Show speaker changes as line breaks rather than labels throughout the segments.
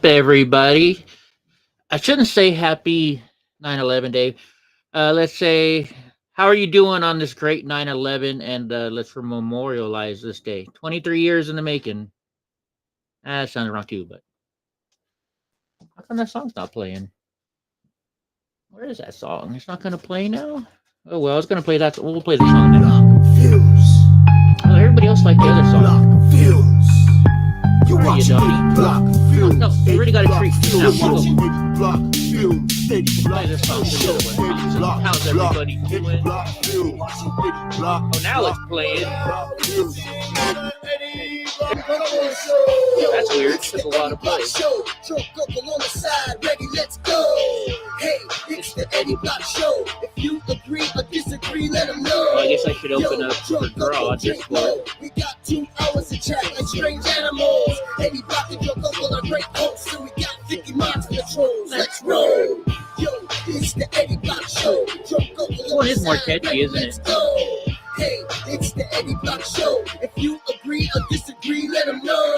Everybody? I shouldn't say happy 9/11 day. Let's say, how are you doing on this great 9/11? And let's memorialize this day. 23 years in the making. That sounds wrong too, but how come that song's not playing? Where is that song? It's not going to play now? Oh, well, I was going to play that. We'll play the song now.
Fuse.
Oh, everybody else liked the other song.
Block fuse. You
Where are you,
watching
Donnie?
me block fuse.
No, you already got a treat. Now,
You
we'll
watching
go.
me block fuse.
Play this song. How's everybody doing? Oh, now it's playing. That's weird. It took a while to play.
Hey, it's the Eddie Block Show. If you agree or disagree, let them know.
Well, I guess I should open up for draw Discord.
We got 2 hours to chat like strange animals. Eddie Block and Joe Coco are great hosts, and we got 50 minds for the trolls. Let's roll. Yo, it's the Eddie Block Show. Joe Coco.
This one is more catchy, isn't it?
Go. Hey, it's the Eddie Block Show. If you agree or disagree, let them know.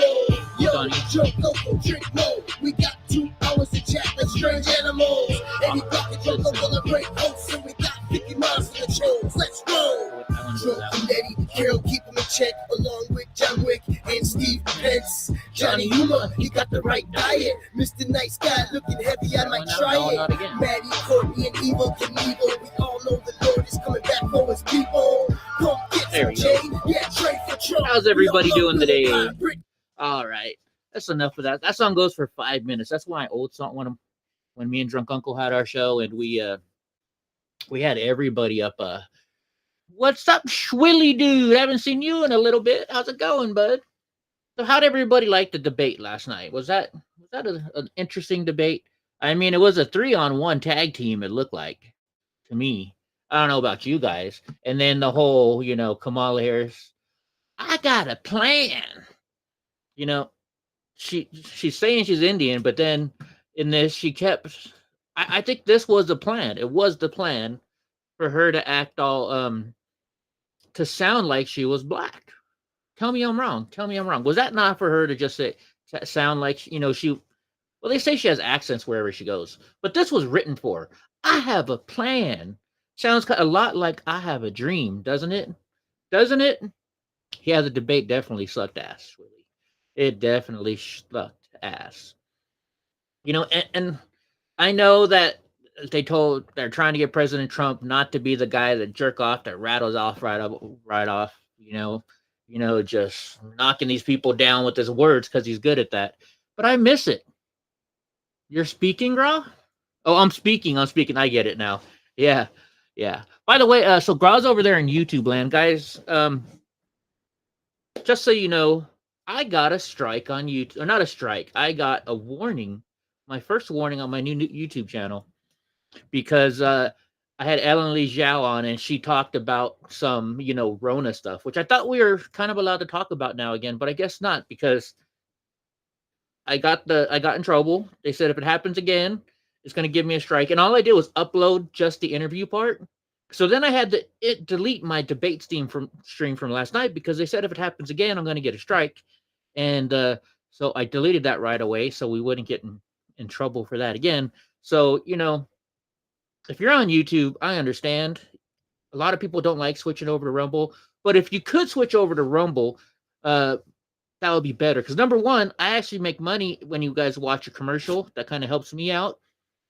Yo,
Donnie.
Joe Coco, drink more. We got 2 hours to chat like strange animals. Eddie Block and Joe Coco are great hosts, and we got 50 miles for the trolls. Let's roll. Joe and Eddie, Carol, keep him in check, along with John Wick and Steve Pence. Johnny Humor, he got the right diet. Mr. Nice Guy, looking heavy, I might try
not
it.
again.
Maddie, Courtney, and Evil Knievel, we all know the Lord is coming back for his people. Come get
There we
some
go.
Jay, yeah, trade for Trump.
How's everybody
We all
doing
know
today?
the Brit-
All right, that's enough of that. That song goes for 5 minutes. That's my old song when me and Drunk Uncle had our show, and we had everybody up. What's up, Schwilly dude? I haven't seen you in a little bit. How's it going, bud? So, how'd everybody like the debate last night? Was that an interesting debate? I mean, it was a 3-on-1 tag team. It looked like to me. I don't know about you guys. And then the whole, Kamala Harris. I got a plan. You know, she's saying she's Indian, but then in this she kept. I think this was the plan. It was the plan for her to act all to sound like she was black. Tell me I'm wrong. Tell me I'm wrong. Was that not for her to just sound like she? Well, they say she has accents wherever she goes, but this was written for her. I have a plan. Sounds a lot like I have a dream, doesn't it? Doesn't it? Yeah, the debate definitely sucked ass. Really, it definitely sucked ass. And I know that they're trying to get President Trump not to be the guy that jerk off that rattles off right off. Just knocking these people down with his words because he's good at that. But I miss it. You're speaking, Gra? Oh, I'm speaking. I get it now. Yeah. By the way, so Gra's over there in YouTube land, guys. Just so you know, I got a strike on YouTube. Or not a strike. I got a warning. My first warning on my new YouTube channel. Because I had Ellen Lee Zhao on, and she talked about some, Rona stuff, which I thought we were kind of allowed to talk about now again, but I guess not, because I got in trouble. They said if it happens again, it's going to give me a strike, and all I did was upload just the interview part. So then I had to delete my debate stream from last night because they said if it happens again, I'm going to get a strike, and so I deleted that right away so we wouldn't get in trouble for that again. So if you're on YouTube, I understand. A lot of people don't like switching over to Rumble, but if you could switch over to Rumble, that would be better. Because number one, I actually make money when you guys watch a commercial. That kind of helps me out.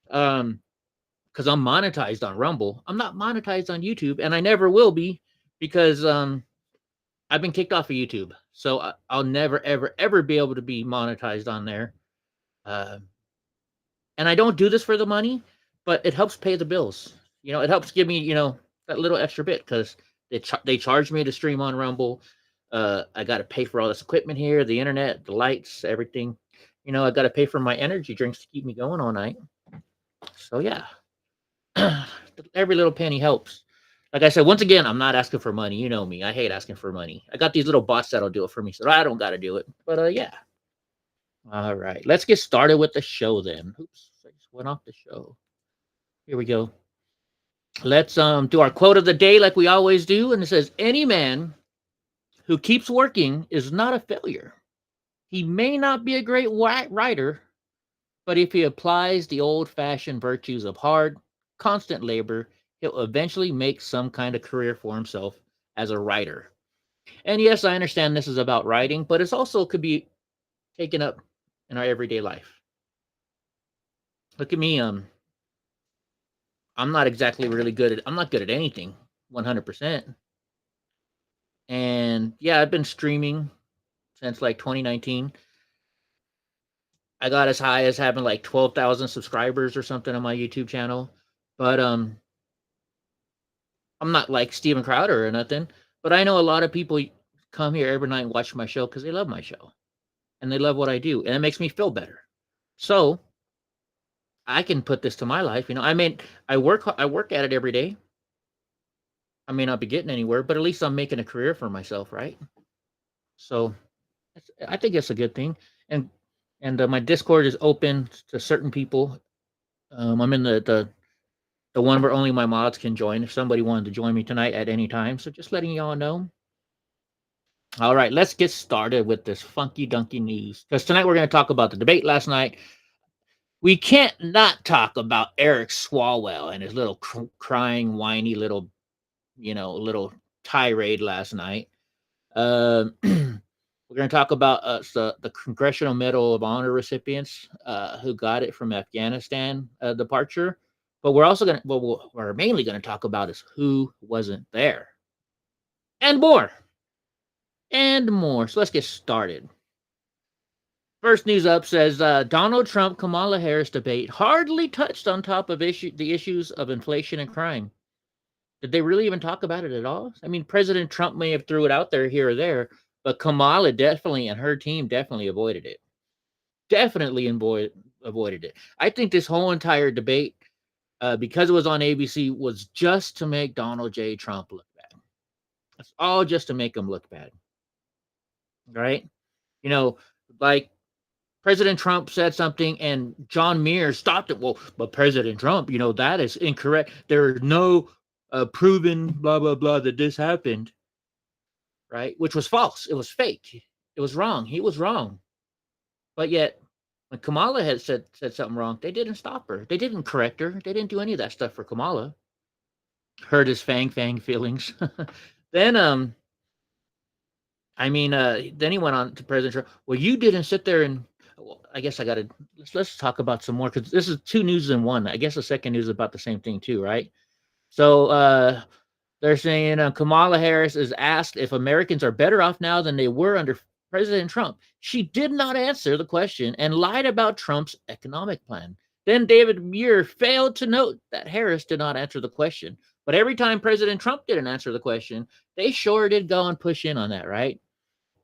Because I'm monetized on Rumble. I'm not monetized on YouTube, and I never will be because I've been kicked off of YouTube. So I'll never, ever, ever be able to be monetized on there. And I don't do this for the money, but it helps pay the bills. It helps give me, that little extra bit because they charge me to stream on Rumble. I got to pay for all this equipment here, the internet, the lights, everything. I got to pay for my energy drinks to keep me going all night. So, yeah. Every little penny helps. Like I said, once again, I'm not asking for money. You know me. I hate asking for money. I got these little bots that'll do it for me, so I don't got to do it. But, yeah. All right. Let's get started with the show then. Oops. I just went off the show. Here we go. Let's do our quote of the day like we always do. And it says, any man who keeps working is not a failure. He may not be a great writer, But if he applies the old-fashioned virtues of hard, constant labor, he'll eventually make some kind of career for himself as a writer. And yes, I understand this is about writing, but it's also could be taken up in our everyday life. Look at me. I'm not exactly really good at. I'm not good at anything, 100%. And yeah, I've been streaming since like 2019. I got as high as having like 12,000 subscribers or something on my YouTube channel. But I'm not like Steven Crowder or nothing. But I know a lot of people come here every night and watch my show because they love my show and they love what I do, and it makes me feel better. So I can put this to my life. I mean, I work at it every day. I may not be getting anywhere, but at least I'm making a career for myself, right? So I think it's a good thing. And my Discord is open to certain people. I'm in the one where only my mods can join. If somebody wanted to join me tonight at any time, so just letting y'all know. All right, let's get started with this funky dunky news, because tonight we're going to talk about the debate last night. We can't not talk about Eric Swalwell and his little crying, whiny little tirade last night. We're going to talk about the Congressional Medal of Honor recipients who got it from Afghanistan departure. But we're also going to, what we're mainly going to talk about is who wasn't there. And more. And more. So let's get started. First news up says Donald Trump Kamala Harris debate hardly touched on top of the issues of inflation and crime. Did they really even talk about it at all? I mean, President Trump may have threw it out there here or there, but Kamala definitely and her team definitely avoided it. Definitely avoided it. I think this whole entire debate, because it was on ABC, was just to make Donald J. Trump look bad. It's all just to make him look bad. Right? Like President Trump said something and John Muir stopped it. Well, but President Trump, that is incorrect. There are no proven blah, blah, blah that this happened. Right? Which was false. It was fake. It was wrong. He was wrong. But yet, when Kamala had said something wrong, they didn't stop her. They didn't correct her. They didn't do any of that stuff for Kamala. Hurt his fang feelings. Then then he went on to President Trump. Well, you didn't sit there and. Well, I guess let's talk about some more, because this is two news in one. I guess the second news is about the same thing too, right? So they're saying Kamala Harris is asked if Americans are better off now than they were under President Trump. She did not answer the question and lied about Trump's economic plan. Then David Muir failed to note that Harris did not answer the question. But every time President Trump didn't answer the question, they sure did go and push in on that, right?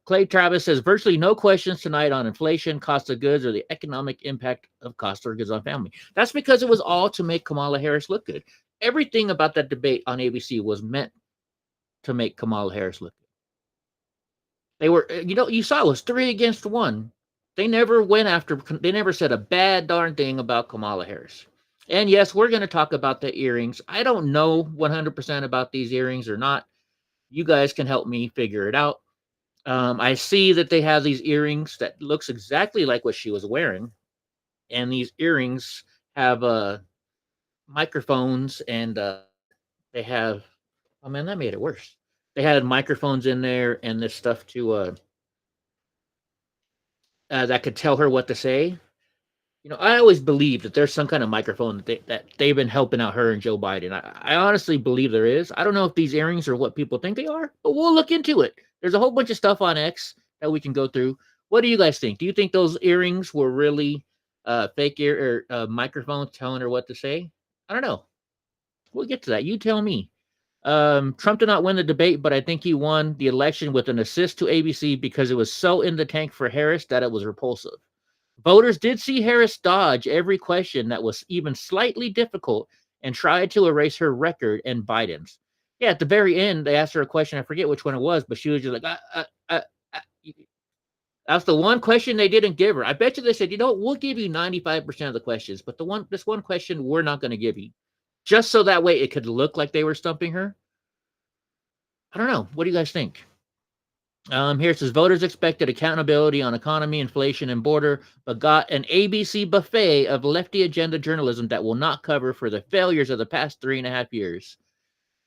Clay Travis says virtually no questions tonight on inflation, cost of goods, or the economic impact of cost of goods on family. That's because it was all to make Kamala Harris look good. Everything about that debate on ABC was meant to make Kamala Harris look good. They were, you saw it was 3-1. They never said a bad darn thing about Kamala Harris. And yes, we're going to talk about the earrings. I don't know 100% about these earrings or not. You guys can help me figure it out. I see that they have these earrings that looks exactly like what she was wearing. And these earrings have microphones, and they have, oh man, that made it worse. They had microphones in there and this stuff to that could tell her what to say. I always believe that there's some kind of microphone that they've been helping out her and Joe Biden. I honestly believe there is. I don't know if these earrings are what people think they are, but we'll look into it. There's a whole bunch of stuff on X that we can go through. What do you guys think? Do you think those earrings were really fake ear or microphones telling her what to say? I don't know. We'll get to that. You tell me. Trump did not win the debate, but I think he won the election with an assist to ABC because it was so in the tank for Harris that it was repulsive. Voters did see Harris dodge every question that was even slightly difficult and tried to erase her record and Biden's. Yeah, at the very end, they asked her a question. I forget which one it was, but she was just like, That's the one question they didn't give her. I bet you they said, we'll give you 95% of the questions, but this one question we're not going to give you. Just so that way it could look like they were stumping her. I don't know. What do you guys think? Here it says voters expected accountability on economy, inflation, and border, but got an ABC buffet of lefty agenda journalism that will not cover for the failures of the past 3.5 years.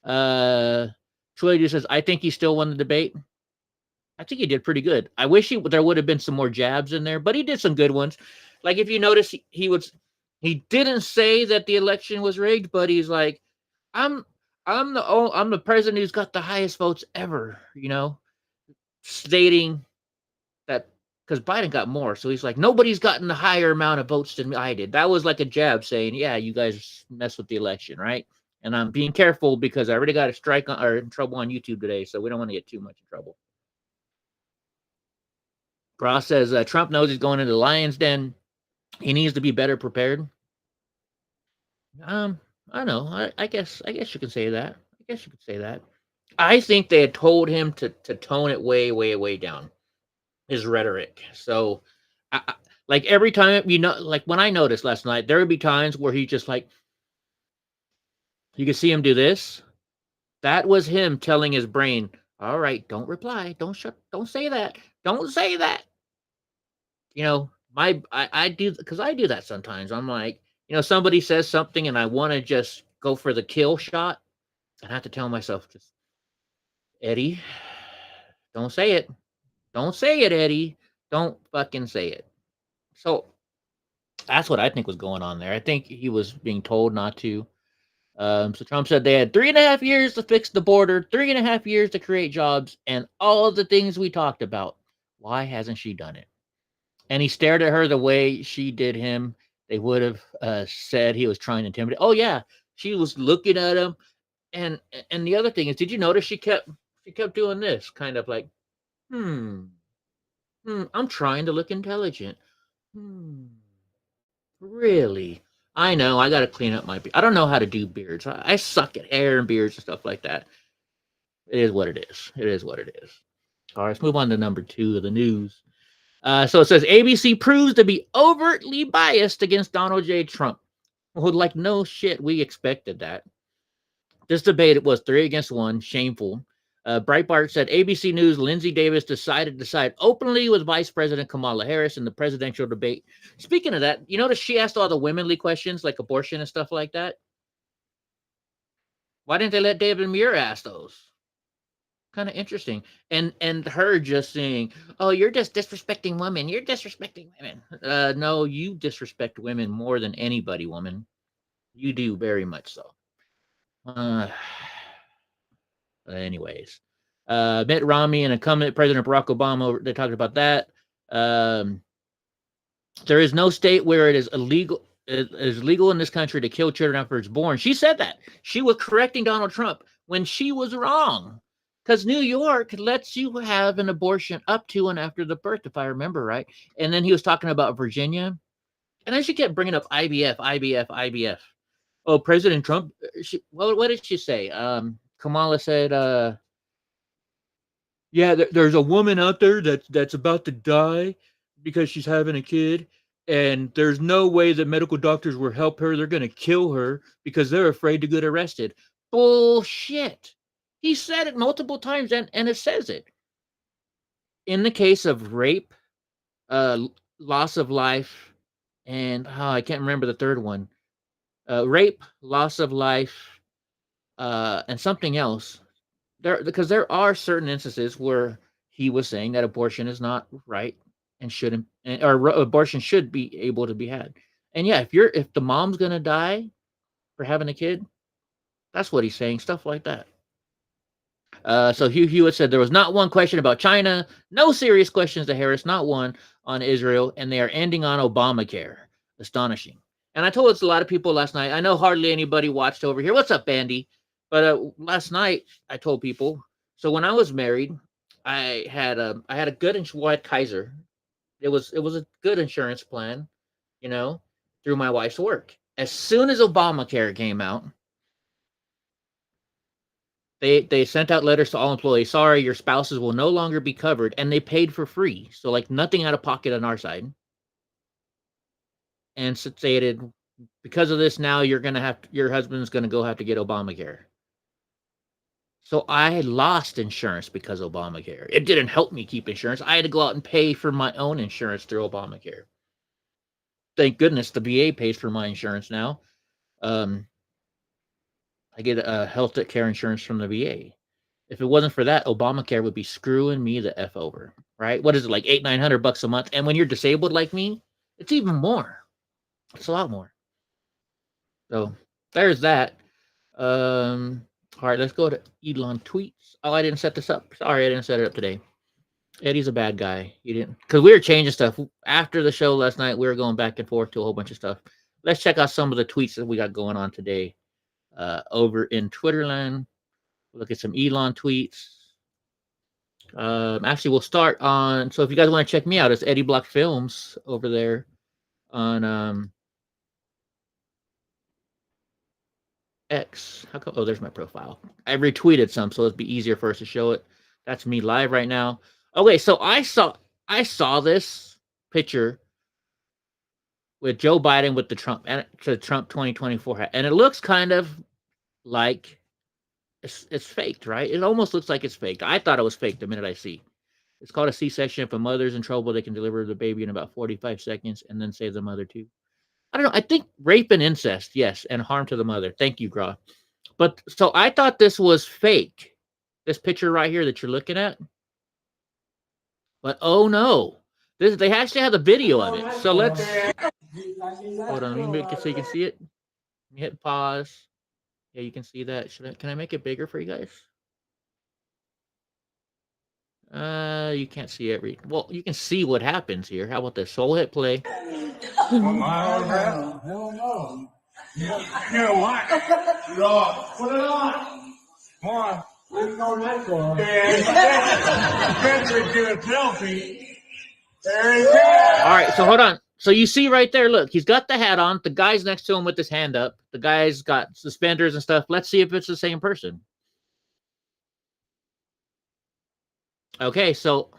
Uh, Troy says, I think he still won the debate. I think he did pretty good. I wish there would have been some more jabs in there, but he did some good ones. Like if you notice, he didn't say that the election was rigged, but he's like, I'm I'm the president who's got the highest votes ever. Stating that because Biden got more, so he's like, nobody's gotten the higher amount of votes than I did. That was like a jab saying, yeah, you guys messed with the election, right? And I'm being careful because I already got a strike or in trouble on YouTube today, so we don't want to get too much in trouble. Ross says Trump knows he's going into the lion's den. He needs to be better prepared. I don't know. I guess you can say that. I think they had told him to tone it way, way, way down, his rhetoric. So, like every time, like when I noticed last night, there would be times where he just like, you could see him do this. That was him telling his brain, all right, don't reply. Don't say that. Don't say that. I do, because I do that sometimes. I'm like, somebody says something and I want to just go for the kill shot. I have to tell myself, just Eddie, don't say it. Don't say it, Eddie. Don't fucking say it. So that's what I think was going on there. I think he was being told not to. So Trump said they had 3.5 years to fix the border, 3.5 years to create jobs, and all of the things we talked about. Why hasn't she done it? And he stared at her the way she did him. They would have said he was trying to intimidate. Oh yeah, she was looking at him. And the other thing is, did you notice she kept doing this, kind of like, I'm trying to look intelligent. Really? I know. I got to clean up my beard. I don't know how to do beards. I suck at hair and beards and stuff like that. It is what it is. It is what it is. All right, let's move on to number 2 of the news. So it says ABC proves to be overtly biased against Donald J. Trump. Well, like, no shit, we expected that. This debate, it was 3 against 1, shameful. Breitbart said ABC News' Lindsay Davis decided to side openly with Vice President Kamala Harris in the presidential debate. Speaking of that, you notice she asked all the womanly questions like abortion and stuff like that? Why didn't they let David Muir ask those? Kind of interesting. And her just saying, oh, you're just disrespecting women. You're disrespecting women. No, you disrespect women more than anybody, woman. You do very much so. Anyways, Mitt Romney and incumbent President Barack Obama, they talked about that. There is no state where it is illegal. It is legal in this country to kill children after it's born. She said that. She was correcting Donald Trump when she was wrong. Because New York lets you have an abortion up to and after the birth, if I remember right. And then he was talking about Virginia. And then she kept bringing up IVF. Oh, President Trump, what did she say? Kamala said, yeah, there's a woman out there that's about to die because she's having a kid, and there's no way that medical doctors will help her. They're going to kill her because they're afraid to get arrested. Bullshit. He said it multiple times, and it says it. In the case of rape, loss of life, and I can't remember the third one. Rape, loss of life, and something else. Because there are certain instances where he was saying that abortion is not right and shouldn't, or abortion should be able to be had. And yeah, if the mom's gonna die for having a kid, that's what he's saying, stuff like that. So Hugh Hewitt said there was not one question about China, no serious questions to Harris, not one on Israel, and they are ending on Obamacare. Astonishing. And I told this to a lot of people last night. I know hardly anybody watched over here. What's up, Bandy? But last night I told people. So when I was married, I had a good insurance, Kaiser. It was a good insurance plan, through my wife's work. As soon as Obamacare came out, they sent out letters to all employees. Sorry, your spouses will no longer be covered, and they paid for free. So like nothing out of pocket on our side. And stated, because of this, now your husband's gonna go have to get Obamacare. So I lost insurance because of Obamacare. It didn't help me keep insurance. I had to go out and pay for my own insurance through Obamacare. Thank goodness the VA pays for my insurance now. I get a health care insurance from the VA. If it wasn't for that, Obamacare would be screwing me the F over, right? What is it, like $800-900 a month? And when you're disabled like me, it's even more. It's a lot more. So there's that. All right, let's go to Elon tweets. Oh, I didn't set this up. Sorry, I didn't set it up today. Eddie's a bad guy. He didn't, because we were changing stuff after the show last night. We were going back and forth to a whole bunch of stuff. Let's check out some of the tweets that we got going on today. Over in Twitterland, look at some Elon tweets. Actually, we'll start on. So if you guys want to check me out, it's Eddie Block Films over there on X. How come? Oh, there's my profile. I retweeted some, so it'd be easier for us to show it. That's me live right now. Okay, so I saw this picture with Joe Biden with the Trump 2024 hat, and it looks kind of like it's faked, right? It almost looks like it's faked. I thought it was fake the minute I see. It's called a C-section. If a mother's in trouble, they can deliver the baby in about 45 seconds and then save the mother too. I don't know. I think rape and incest, yes, and harm to the mother. Thank you, Gra. But so I thought this was fake. This picture right here that you're looking at. But oh no, they actually have the video of it. So let's hold on. Let me make it so you can see it. Hit pause. Yeah, you can see that. Can I make it bigger for you guys? You can't see it. Well, you can see what happens here. How about this? So we'll hit play.
Hell no. You know what? Put it on. Come on. Patriot do a selfie. There he goes.
All right, so hold on. So you see right there, look, he's got the hat on. The guy's next to him with his hand up. The guy's got suspenders and stuff. Let's see if it's the same person. Okay, so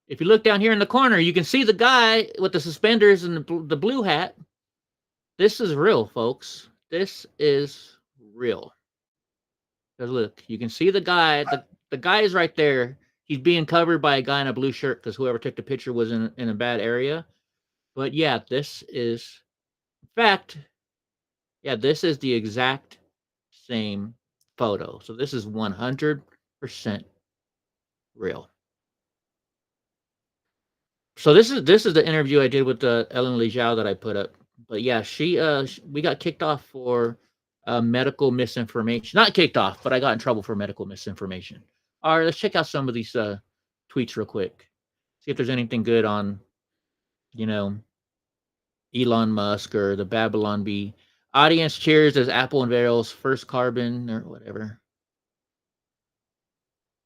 if you look down here in the corner, you can see the guy with the suspenders and the blue hat. This is real, folks. This is real. Because look, you can see the guy. The guy is right there. He's being covered by a guy in a blue shirt because whoever took the picture was in a bad area. But yeah, this is, in fact, yeah, this is the exact same photo. So this is 100% real. So this is the interview I did with Ellen Lee Zhao that I put up. But yeah, we got kicked off for medical misinformation. Not kicked off, but I got in trouble for medical misinformation. All right, let's check out some of these tweets real quick. See if there's anything good on, Elon Musk or the Babylon Bee. Audience cheers as Apple unveils first carbon or whatever.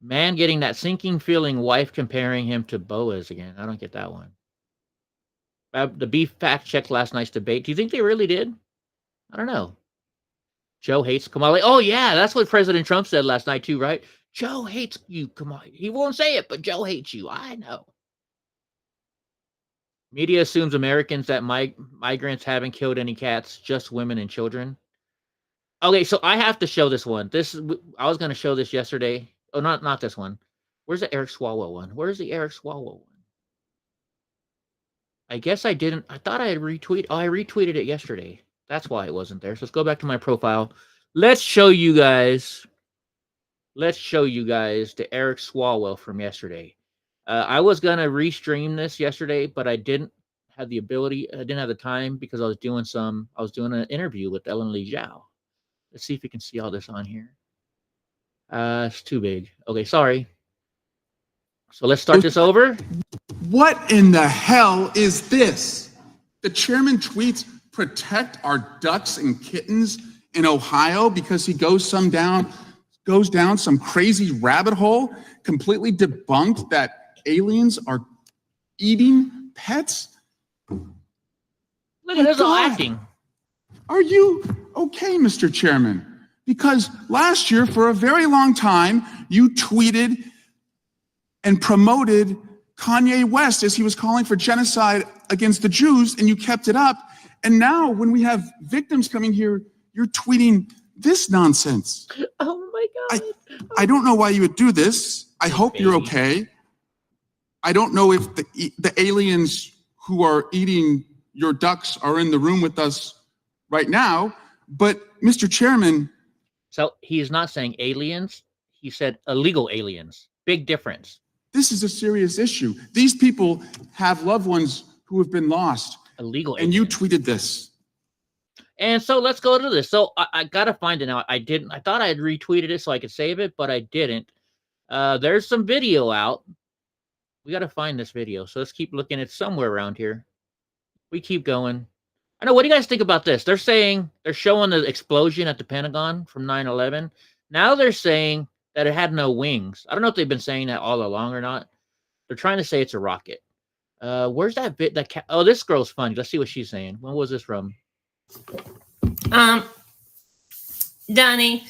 Man getting that sinking feeling, wife comparing him to Boaz again. I don't get that one. The beef fact checked last night's debate. Do you think they really did? I don't know. Joe hates Kamala. Oh, yeah, that's what President Trump said last night, too, right? Joe hates you, Kamala. He won't say it, but Joe hates you. I know. Media assumes Americans that migrants haven't killed any cats, just women and children. Okay, so I have to show this one. I was going to show this yesterday. Oh, not this one. Where's the Eric Swalwell one? Where's the Eric Swalwell one? I guess I didn't. I thought I had retweeted. Oh, I retweeted it yesterday. That's why it wasn't there. So let's go back to my profile. Let's show you guys the Eric Swalwell from yesterday. I was gonna restream this yesterday, but I didn't have the ability. I didn't have the time because I was doing an interview with Ellen Lee Zhao. Let's see if you can see all this on here. It's too big. Okay, sorry. So let's start this over.
What in the hell is this? The chairman tweets, protect our ducks and kittens in Ohio because he goes down some crazy rabbit hole, completely debunked that aliens are eating pets.
Look at this all acting.
Are you okay, Mr. Chairman? Because last year, for a very long time, you tweeted and promoted Kanye West as he was calling for genocide against the Jews, and you kept it up. And now when we have victims coming here, you're tweeting this nonsense.
Oh my God.
I don't know why you would do this. I hope you're okay. I don't know if the aliens who are eating your ducks are in the room with us right now, but Mr. Chairman.
So he's not saying aliens. He said illegal aliens. Big difference.
This is a serious issue. These people have loved ones who have been lost.
Illegal
aliens. And you tweeted this.
And so let's go to this. So I got to find it now. I didn't. I thought I had retweeted it so I could save it, but I didn't. There's some video out. We got to find this video. So let's keep looking. It's somewhere around here. We keep going. I know. What do you guys think about this? They're showing the explosion at the Pentagon from 9/11. Now they're saying that it had no wings. I don't know if they've been saying that all along or not. They're trying to say it's a rocket. Where's that bit? Oh, this girl's funny. Let's see what she's saying. When was this from?
Donnie,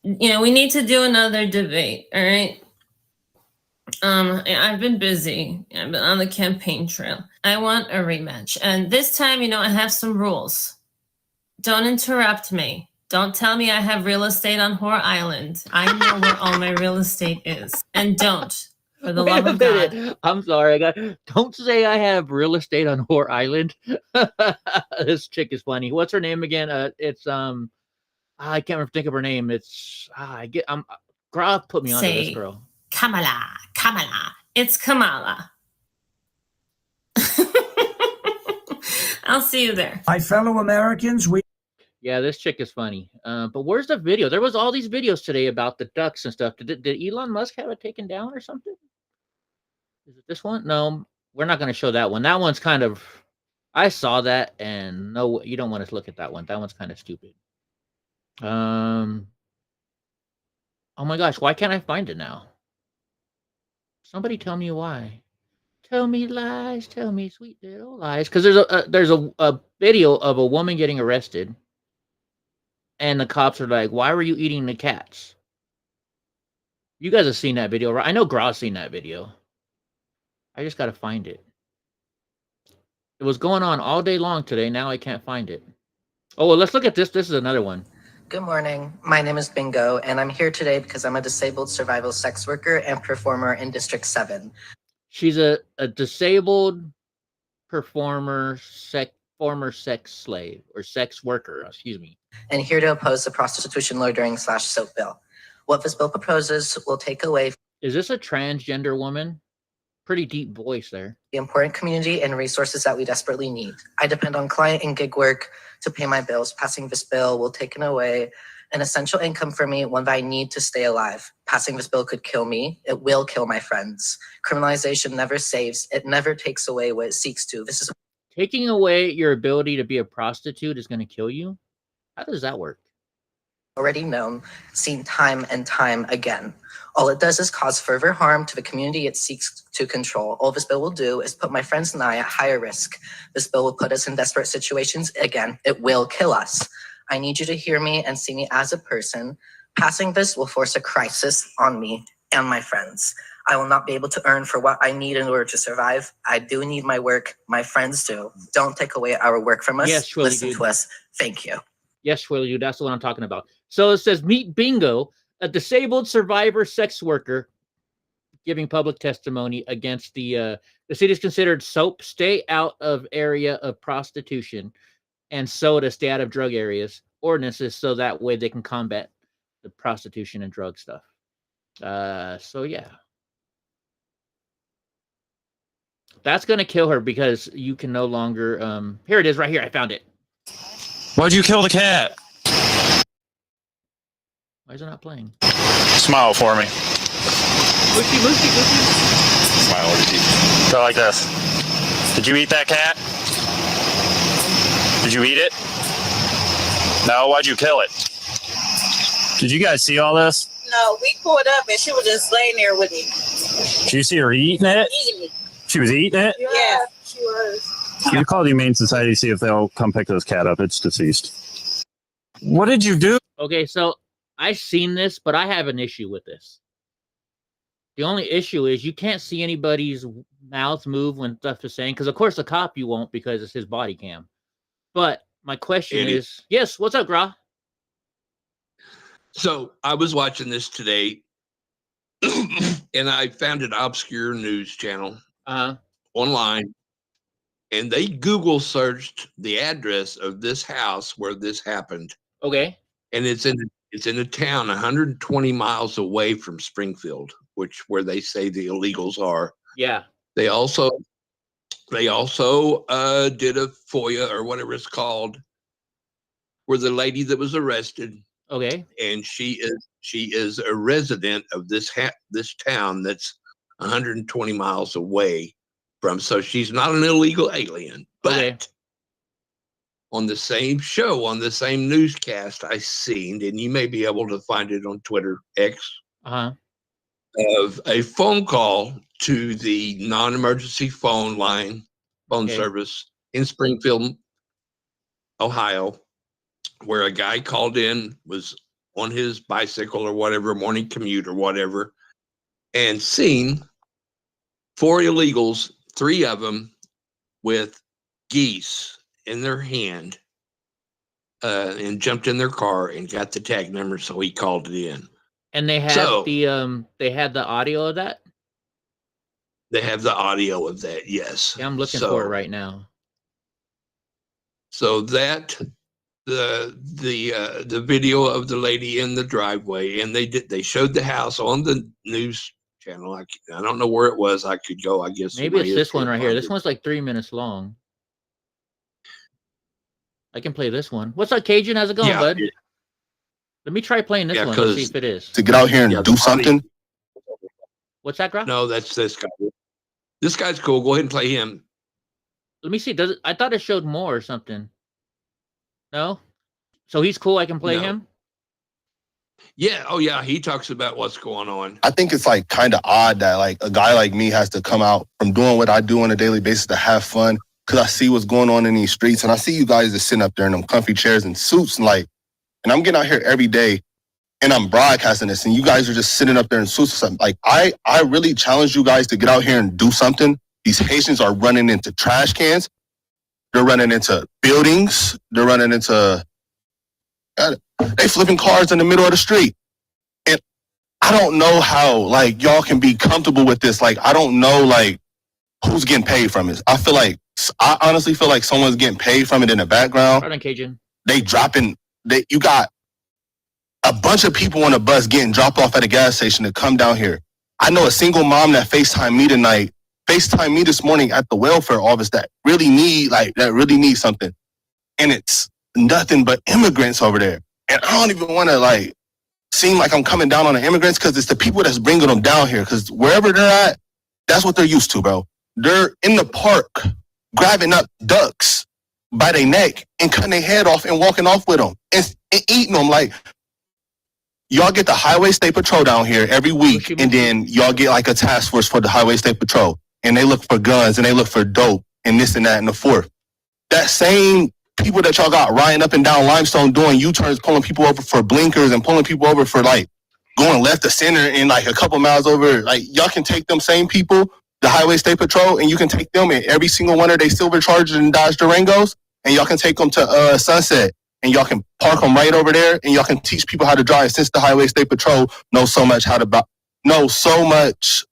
we need to do another debate. All right. I've been busy. I've been on the campaign trail. I want a rematch. And this time, I have some rules. Don't interrupt me. Don't tell me I have real estate on Whore Island. I know where all my real estate is. And don't, for the love of God.
I'm sorry. Don't say I have real estate on Whore Island. This chick is funny. What's her name again? It's I can't think of her name. It's Graf put me onto this girl.
Kamala. It's Kamala. I'll see you there.
My fellow Americans,
Yeah, this chick is funny. But where's the video? There was all these videos today about the ducks and stuff. Did Elon Musk have it taken down or something? Is it this one? No, we're not going to show that one. That one's kind of... I saw that, and no, you don't want to look at that one. That one's kind of stupid. Oh my gosh, why can't I find it now? Somebody tell me why. Tell me lies, tell me sweet little lies. Because there's a video of a woman getting arrested, and the cops are like, "Why were you eating the cats?" You guys have seen that video, right? I know Gra's seen that video. I just gotta find it. It was going on all day long today. Now I can't find it. Oh, well, let's look at this. This is another one.
Good morning. My name is Bingo, and I'm here today because I'm a disabled survival sex worker and performer in District 7.
She's a disabled performer, former sex slave, or sex worker, excuse me.
And here to oppose the prostitution loitering/soap bill. What this bill proposes will take away...
Is this a transgender woman? Pretty deep voice there.
...the important community and resources that we desperately need. I depend on client and gig work to pay my bills. Passing this bill will take away an essential income for me, one that I need to stay alive. Passing this bill could kill me. It will kill my friends. Criminalization never saves. It never takes away what it seeks to. This is...
Taking away your ability to be a prostitute is going to kill you? How does that work?
Already known, seen time and time again. All it does is cause further harm to the community it seeks to control. All this bill will do is put my friends and I at higher risk. This bill will put us in desperate situations. Again, it will kill us. I need you to hear me and see me as a person. Passing this will force a crisis on me and my friends. I will not be able to earn for what I need in order to survive. I do need my work. My friends do. Don't take away our work from us.
Yes, really,
listen to us. Thank you.
Yes, really, dude. That's what I'm talking about. So it says, meet Bingo, a disabled survivor sex worker, giving public testimony against the city is considered SOAP, stay out of area of prostitution, and SODA, stay out of drug areas, ordinances, so that way they can combat the prostitution and drug stuff. So yeah. That's going to kill her because you can no longer, here it is right here. I found it.
Why'd you kill the cat?
Why is it not playing?
Smile for me.
Mushy, mushy, mushy.
Smile over the teeth. Go like this. Did you eat that cat? Did you eat it? No, why'd you kill it? Did you guys see all this?
No, we pulled up and she was just laying there with me.
Did you see her eating it?
Eating it.
She was eating it?
Yeah, she was.
You call the Humane Society to see if they'll come pick this cat up. It's deceased. What did you do?
Okay, so I've seen this, but I have an issue with this. The only issue is you can't see anybody's mouth move when stuff is saying, because of course the cop you won't because it's his body cam. But My question
Eddie.
is, yes, what's up, Gra?
So I was watching this today, and I found an obscure news channel online, and they Google searched the address of this house where this happened.
Okay.
And it's in a town 120 miles away from Springfield, where they say the illegals are.
Yeah.
They also did a FOIA or whatever it's called, where the lady that was arrested.
Okay.
And she is a resident of this town that's 120 miles away from. So she's not an illegal alien, but.
Okay.
On the same show, on the same newscast I seen, and you may be able to find it on Twitter, X, of a phone call to the non-emergency phone service in Springfield, Ohio, where a guy called in, was on his bicycle or whatever, morning commute or whatever, and seen 4 illegals, 3 of them with geese in their hand, and jumped in their car and got the tag number, so he called it in.
And they had the audio of that?
They have the audio of that, yes.
Yeah, I'm looking for it right now.
So that the video of the lady in the driveway, and they showed the house on the news channel. I don't know where it was. I could go, I guess.
Maybe it's this one right here. This one's like 3 minutes long. I can play this one. What's up, Cajun? How's it going, bud? Let me try playing this one. Let's see if it is.
To get out here and do something.
What's that, Graf?
No, that's this guy. This guy's cool. Go ahead and play him.
Let me see. I thought it showed more or something. No? So he's cool. I can play him?
Yeah. Oh, yeah. He talks about what's going on.
I think it's like kind of odd that like a guy like me has to come out from doing what I do on a daily basis to have fun. Because I see what's going on in these streets, and I see you guys just sitting up there in them comfy chairs and suits, and I'm getting out here every day, and I'm broadcasting this, and you guys are just sitting up there in suits or something. Like, I really challenge you guys to get out here and do something. These Haitians are running into trash cans. They're running into buildings. They're running into, they flipping cars in the middle of the street. And I don't know how, like, y'all can be comfortable with this. Like, I don't know, like, who's getting paid from it. I honestly feel like someone's getting paid from it in the background.
Pardon, Cajun.
You got a bunch of people on a bus getting dropped off at a gas station to come down here. I know a single mom that FaceTimed me this morning at the welfare office that really need something. And it's nothing but immigrants over there. And I don't even want to seem like I'm coming down on the immigrants, because it's the people that's bringing them down here. Because wherever they're at, that's what they're used to, bro. They're in the park grabbing up ducks by their neck and cutting their head off and walking off with them and eating them. Like, y'all get the Highway State Patrol down here every week, and then y'all get like a task force for the Highway State Patrol, and they look for guns and they look for dope and this and that and the fourth. That same people that y'all got riding up and down Limestone doing U-turns, pulling people over for blinkers and pulling people over for going left to center and a couple miles over. Like, y'all can take them same people, the Highway State Patrol, and you can take them in every single one of their silver Chargers and Dodge Durangos, and y'all can take them to Sunset, and y'all can park them right over there, and y'all can teach people how to drive, since the Highway State Patrol knows so much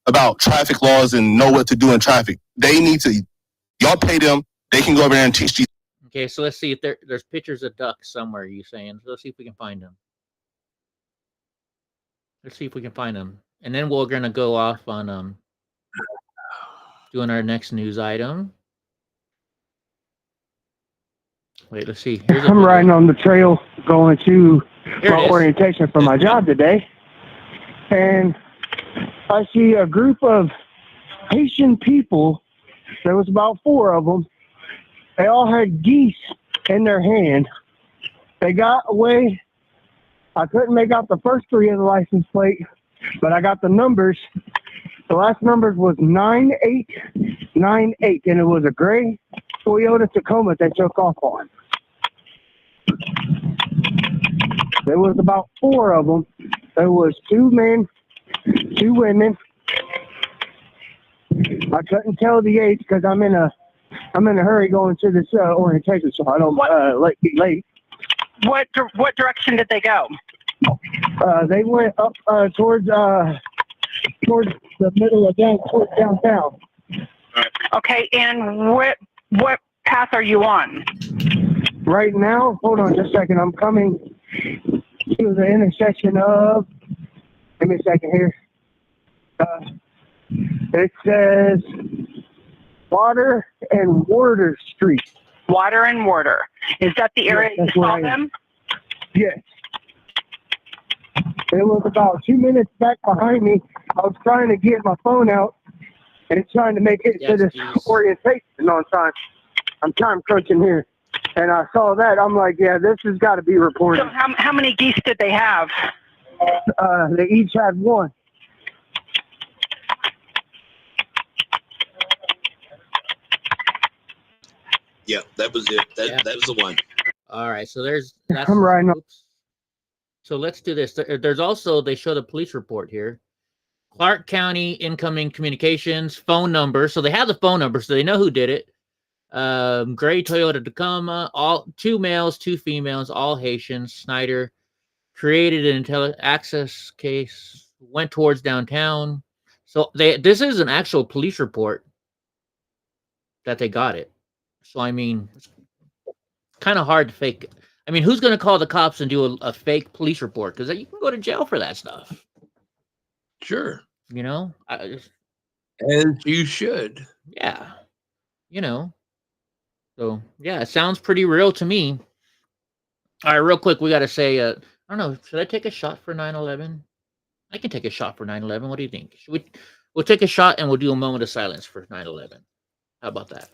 about traffic laws and know what to do in traffic. Y'all pay them, they can go over there and teach you.
Okay, so let's see if there's pictures of ducks somewhere, you saying. So let's see if we can find them. And then we're going to go off on doing our next news item. Wait, let's see.
I'm riding on the trail going to my orientation for my job today. And I see a group of Haitian people. There was about 4 of them. They all had geese in their hand. They got away. I couldn't make out the first 3 of the license plate, but I got the numbers. The last number was 9898, and it was a gray Toyota Tacoma that took off on. There was about 4 of them. There was 2 men, 2 women. I couldn't tell the age because I'm in a I'm in a hurry going to this orientation, so I don't be late.
What direction did they go?
They went up towards the middle of towards downtown.
Okay, and what path are you on?
Right now, hold on just a second. I'm coming to the intersection of. Give me a second here. It says Water and Warder Street.
Water and Warder. Is that the area you saw them?
Yes. It was about 2 minutes back behind me. I was trying to get my phone out and trying to make it to this orientation on time. I'm time crunching here. And I saw that. I'm like, yeah, this has got to be reported.
So how many geese did they have?
They each had one.
Yeah, that was it. That was the one.
All right, so that's
I'm riding.
Oops. So let's do this. There's also, they show the police report here. Clark County incoming communications, phone number. So they have the phone number, so they know who did it. Gray Toyota Tacoma, all 2 males, 2 females, all Haitians. Snyder created an access case, went towards downtown. So this is an actual police report that they got it. So I mean, it's kind of hard to fake. I mean, who's going to call the cops and do a fake police report? Because you can go to jail for that stuff.
Sure.
You know?
As you should.
Yeah. You know? So, yeah, it sounds pretty real to me. All right, real quick, we got to say, I don't know, should I take a shot for 9/11? I can take a shot for 9/11. What do you think? We'll take a shot and we'll do a moment of silence for 9/11. How about that?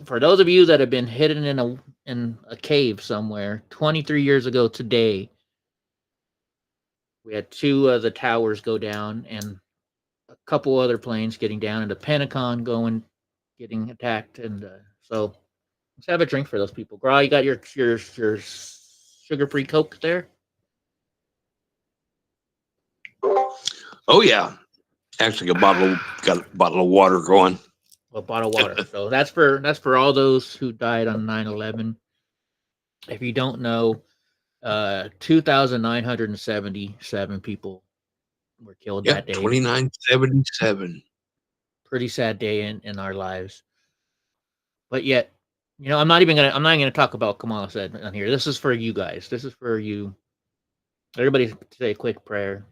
For those of you that have been hidden in a cave somewhere 23 years ago today, we had 2 of the towers go down and a couple other planes getting down, and the Pentagon getting attacked, and so let's have a drink for those people. Gra, you got your sugar-free Coke there?
Oh yeah, actually got a bottle of water going.
A bottle of water. So that's for all those who died on 9/11. If you don't know, 2,977 people were killed that day.
2977.
Pretty sad day in our lives. But yet, you know, I'm not even gonna talk about Kamala said on here. This is for you guys. This is for you. Everybody say a quick prayer.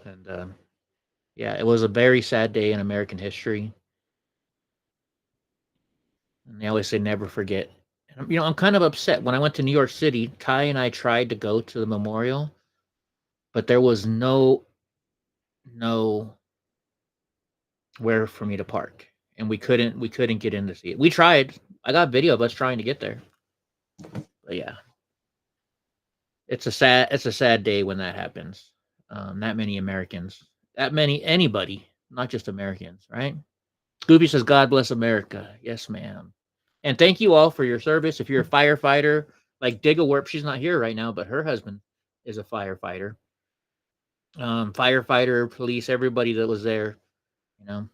And yeah, it was a very sad day in American history. And they always say never forget. And, you know, I'm kind of upset. When I went to New York City, Ty and I tried to go to the memorial, but there was no where for me to park, and we couldn't get in to see it. We tried. I got video of us trying to get there. But yeah, it's a sad day when that happens. That many Americans, anybody, not just Americans, right? Goofy says, God bless America. Yes, ma'am. And thank you all for your service. If you're a firefighter, like Digga Warp, she's not here right now, but her husband is a firefighter. Firefighter, police, everybody that was there, you know,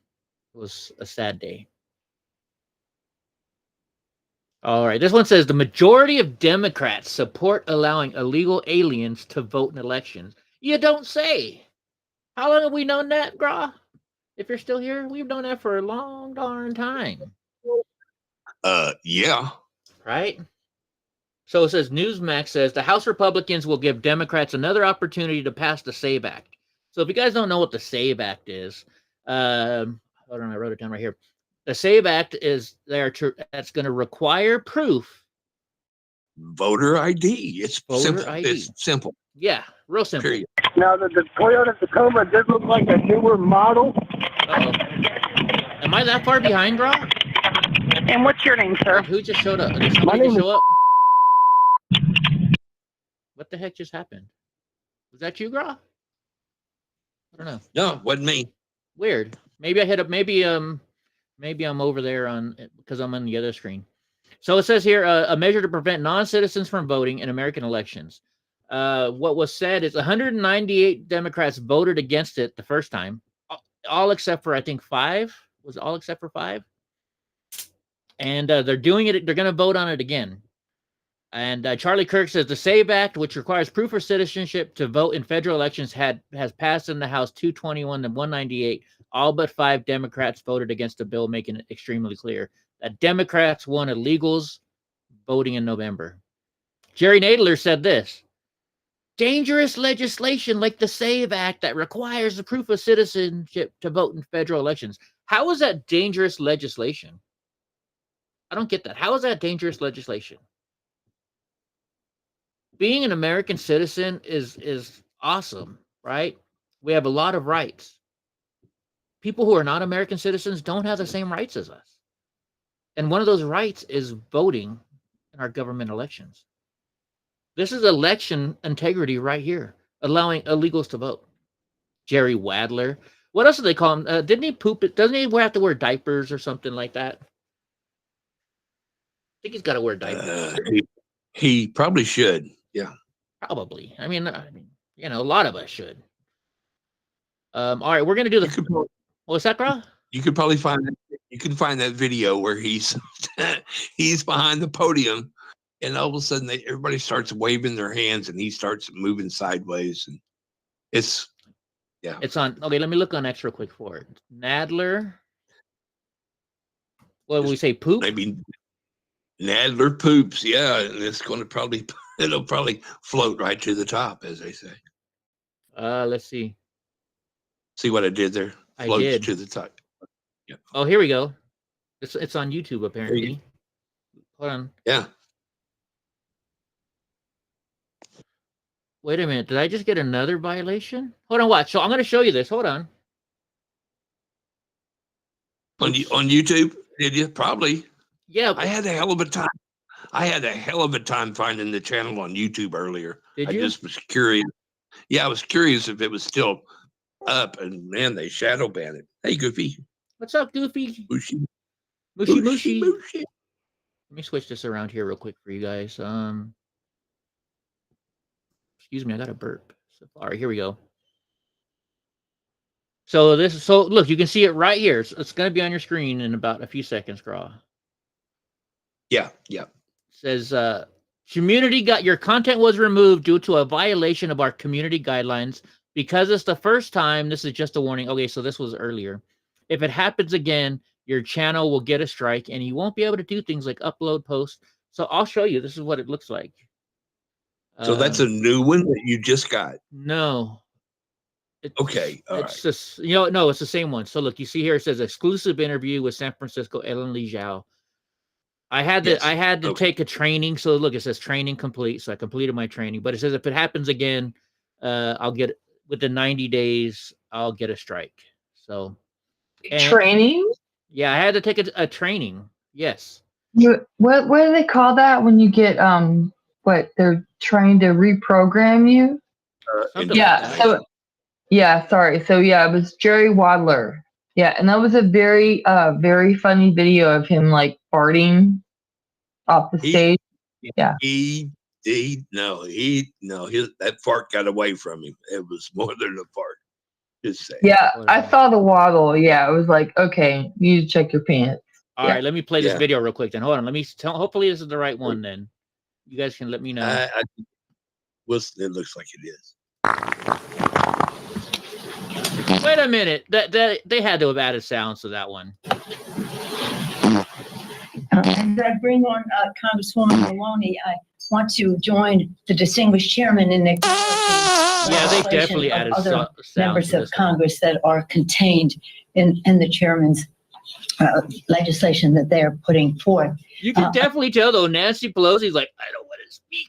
it was a sad day. All right. This one says the majority of Democrats support allowing illegal aliens to vote in elections. You don't say. How long have we known that, Gra? If you're still here, we've known that for a long darn time.
Yeah.
Right? So it says Newsmax says the House Republicans will give Democrats another opportunity to pass the SAVE Act. So if you guys don't know what the SAVE Act is, hold on, I wrote it down right here. The SAVE Act is that's going to require proof.
Voter ID. It's
Voter
simple.
ID.
It's simple.
Yeah, real simple.
Period.
Now, the Toyota Tacoma did look like a newer model.
Uh-oh. Am I that far behind, Gra?
And what's your name, sir?
Who just showed up? Did somebody just show up? What the heck just happened? Was that you, Gra? I don't know.
No, wasn't me.
Weird. Maybe I hit up. Maybe I'm over there on because I'm on the other screen. So it says here a measure to prevent non-citizens from voting in American elections. What was said is 198 Democrats voted against it the first time, all except for I think 5. Was it all except for 5? And they're doing it. They're going to vote on it again. And Charlie Kirk says the SAVE Act, which requires proof of citizenship to vote in federal elections, has passed in the House 221 and 198. All but 5 Democrats voted against the bill, making it extremely clear that Democrats want illegals voting in November. Jerry Nadler said this: dangerous legislation like the SAVE Act that requires the proof of citizenship to vote in federal elections. How is that dangerous legislation? I don't get that. How is that dangerous legislation? Being an American citizen is awesome, right? We have a lot of rights. People who are not American citizens don't have the same rights as us. And one of those rights is voting in our government elections. This is election integrity right here, allowing illegals to vote. Jerry Wadler. What else do they call him? Didn't he poop it? Doesn't he have to wear diapers or something like that? I think he's got to wear diapers.
He probably should. Yeah.
Probably. I mean, a lot of us should. All right, we're gonna do the. What's that, Gra?
You could probably find that video where he's he's behind the podium, and all of a sudden everybody starts waving their hands, and he starts moving sideways, and it's
on. Okay, let me look on X real quick for it. Nadler. What would we say? Poop.
Maybe Nadler poops. Yeah, and it's going to it'll probably float right to the top, as they say.
Let's see.
See what I did there? Floats to the top.
Yeah. Oh, here we go. It's on YouTube apparently. Hold on.
Yeah.
Wait a minute. Did I just get another violation? Hold on. Watch. So I'm going to show you this. Hold on.
On YouTube? Did you? Probably.
Yeah.
I had a hell of a time. Finding the channel on YouTube earlier.
Did you?
I just was curious. Yeah, I was curious if it was still up, and man, they shadow banned it. Hey, Goofy.
What's up, Goofy?
Mushy.
Mushy. Let me switch this around here real quick for you guys. Excuse me, I got a burp. So, all right, here we go. So look, you can see it right here. It's going to be on your screen in about a few seconds, Craw.
Yeah.
It says, your content was removed due to a violation of our community guidelines. Because it's the first time, this is just a warning. Okay, so this was earlier. If it happens again, your channel will get a strike and you won't be able to do things like upload, post. So I'll show you. This is what it looks like.
So that's a new one that you just got?
No.
Okay.
It's just, no, it's the same one. So look, you see here, it says exclusive interview with San Francisco Ellen Lee Zhao. I had to take a training. So look, it says training complete. So I completed my training, but it says if it happens again, I'll get within 90 days, I'll get a strike. So
training?
Yeah, I had to take a training. Yes.
What do they call that when you get they're trying to reprogram you? Sorry. So it was Jerry Wadler. Yeah, and that was a very very funny video of him like farting off the stage. Yeah.
That fart got away from him. It was more than a fart. Just saying.
Yeah, I saw the waddle. Yeah, it was like, okay, you need to check your pants.
All right, let me play this video real quick then. Hold on, let me tell. Hopefully this is the right one then. You guys can let me know.
It looks like it is.
Wait a minute. That they had to have added sounds to that one.
As I bring on Congresswoman Maloney, I want to join the distinguished chairman in acknowledging
they definitely added
other
sounds
members of Congress that are contained in the chairman's legislation that they are putting forth.
You can definitely tell, though, Nancy Pelosi's like, I don't want to speak.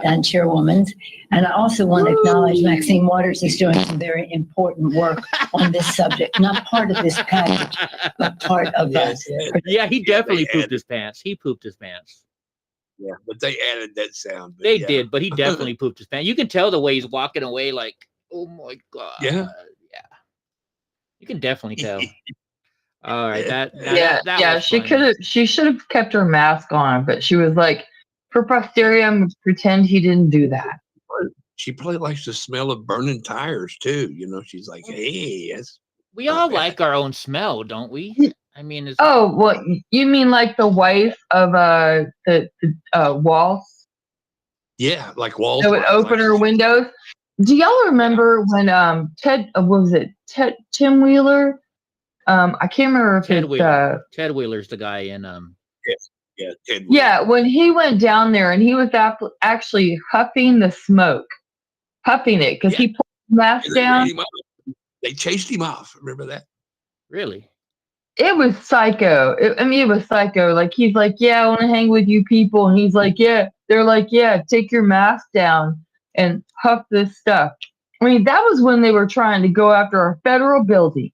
And chairwoman. And I also want to acknowledge Maxine Waters is doing some very important work on this subject, not part of this package, but part of that.
Yeah, he definitely pooped his pants. He pooped his pants.
Yeah, but they added that sound.
They did, but he definitely pooped his pants. You can tell the way he's walking away like, oh my God.
Yeah.
You can definitely tell. All right.
She should have kept her mask on, but she was like for posterity, I'm going to pretend he didn't do that.
She probably likes the smell of burning tires too. You know, she's like, hey, that's
We all like our own smell, don't we? I mean, it's
Oh, well, you mean like the wife of the Waltz
yeah, like walls.
that would open her windows? Do y'all remember when Ted what was it Tim Wheeler? I can't remember if
Ted
it's
Wheeler. Ted Wheeler's the guy in
yeah, Ted Wheeler.
yeah, when he went down there and he was actually huffing the smoke, huffing it because he pulled his mask down.
They chased him off. Remember that?
Really?
It was psycho. It was psycho. Like, he's like, yeah, I want to hang with you people. And he's like, yeah. They're like, yeah, take your mask down and huff this stuff. I mean, that was when they were trying to go after our federal building.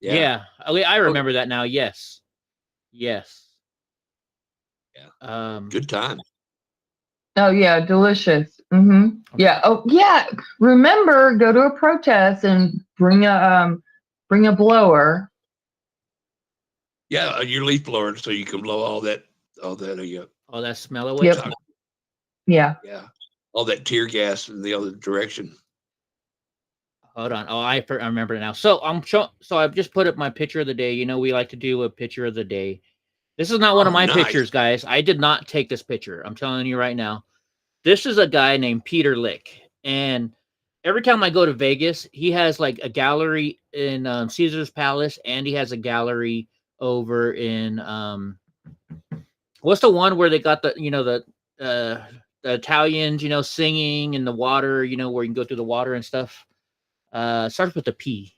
Yeah. I remember that now. Yes. Yes.
Yeah. Good time.
Oh, yeah. Delicious. Mm-hmm. Yeah. Oh, yeah. Remember, go to a protest and bring a blower.
Yeah, your leaf blower, so you can blow all that
all that smell away.
Yep. Yeah.
Yeah, all that tear gas in the other direction.
Hold on. Oh, I remember now. So So I've just put up my picture of the day. You know, we like to do a picture of the day. This is not one of my pictures, guys. I did not take this picture. I'm telling you right now. This is a guy named Peter Lick, and every time I go to Vegas, he has like a gallery in Caesar's Palace, and he has a gallery over in what's the one where they got the Italians, singing in the water, where you can go through the water and stuff. Starts with a P,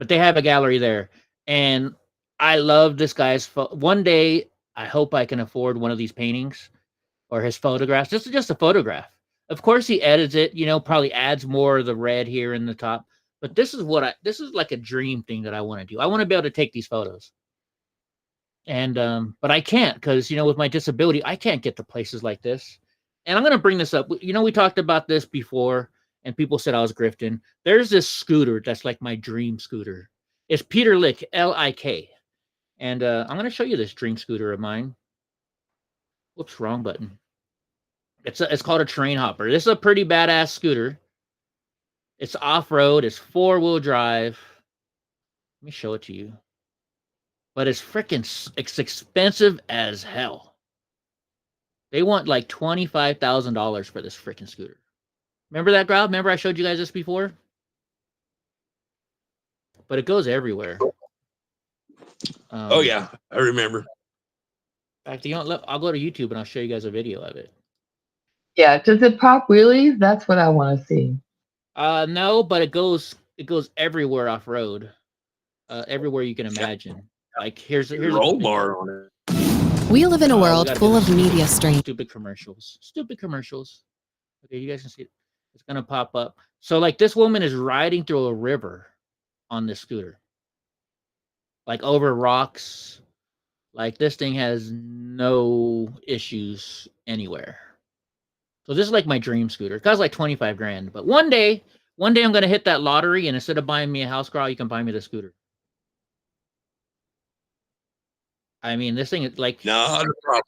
but they have a gallery there, and I love this guy's. One day, I hope I can afford one of these paintings or his photographs. Just a photograph. Of course, he edits it. Probably adds more of the red here in the top. But this is like a dream thing that I want to do. I want to be able to take these photos. And but I can't because with my disability, I can't get to places like this. And I'm gonna bring this up. We talked about this before, and people said I was grifting. There's this scooter that's like my dream scooter. It's Peter Lick, L-I-K. And I'm gonna show you this dream scooter of mine. Whoops, wrong button. It's called a train hopper. This is a pretty badass scooter. It's off-road. It's 4-wheel drive. Let me show it to you. But it's expensive as hell. They want like $25,000 for this freaking scooter. Remember that, Grob? Remember I showed you guys this before? But it goes everywhere.
Oh yeah, I remember.
In fact, I'll go to YouTube and I'll show you guys a video of it.
Yeah, does it pop wheelies? That's what I want to see.
No, but it goes everywhere off road. Everywhere you can imagine. Like here's a
roll bar on it.
We live in a world full of media streams.
Stupid commercials. Okay, you guys can see it. It's gonna pop up. So like this woman is riding through a river on this scooter. Like over rocks. Like this thing has no issues anywhere. So this is like my dream scooter. It costs like 25 grand. But one day I'm gonna hit that lottery, and instead of buying me a house, girl, you can buy me the scooter. I mean, this thing is like
not a problem.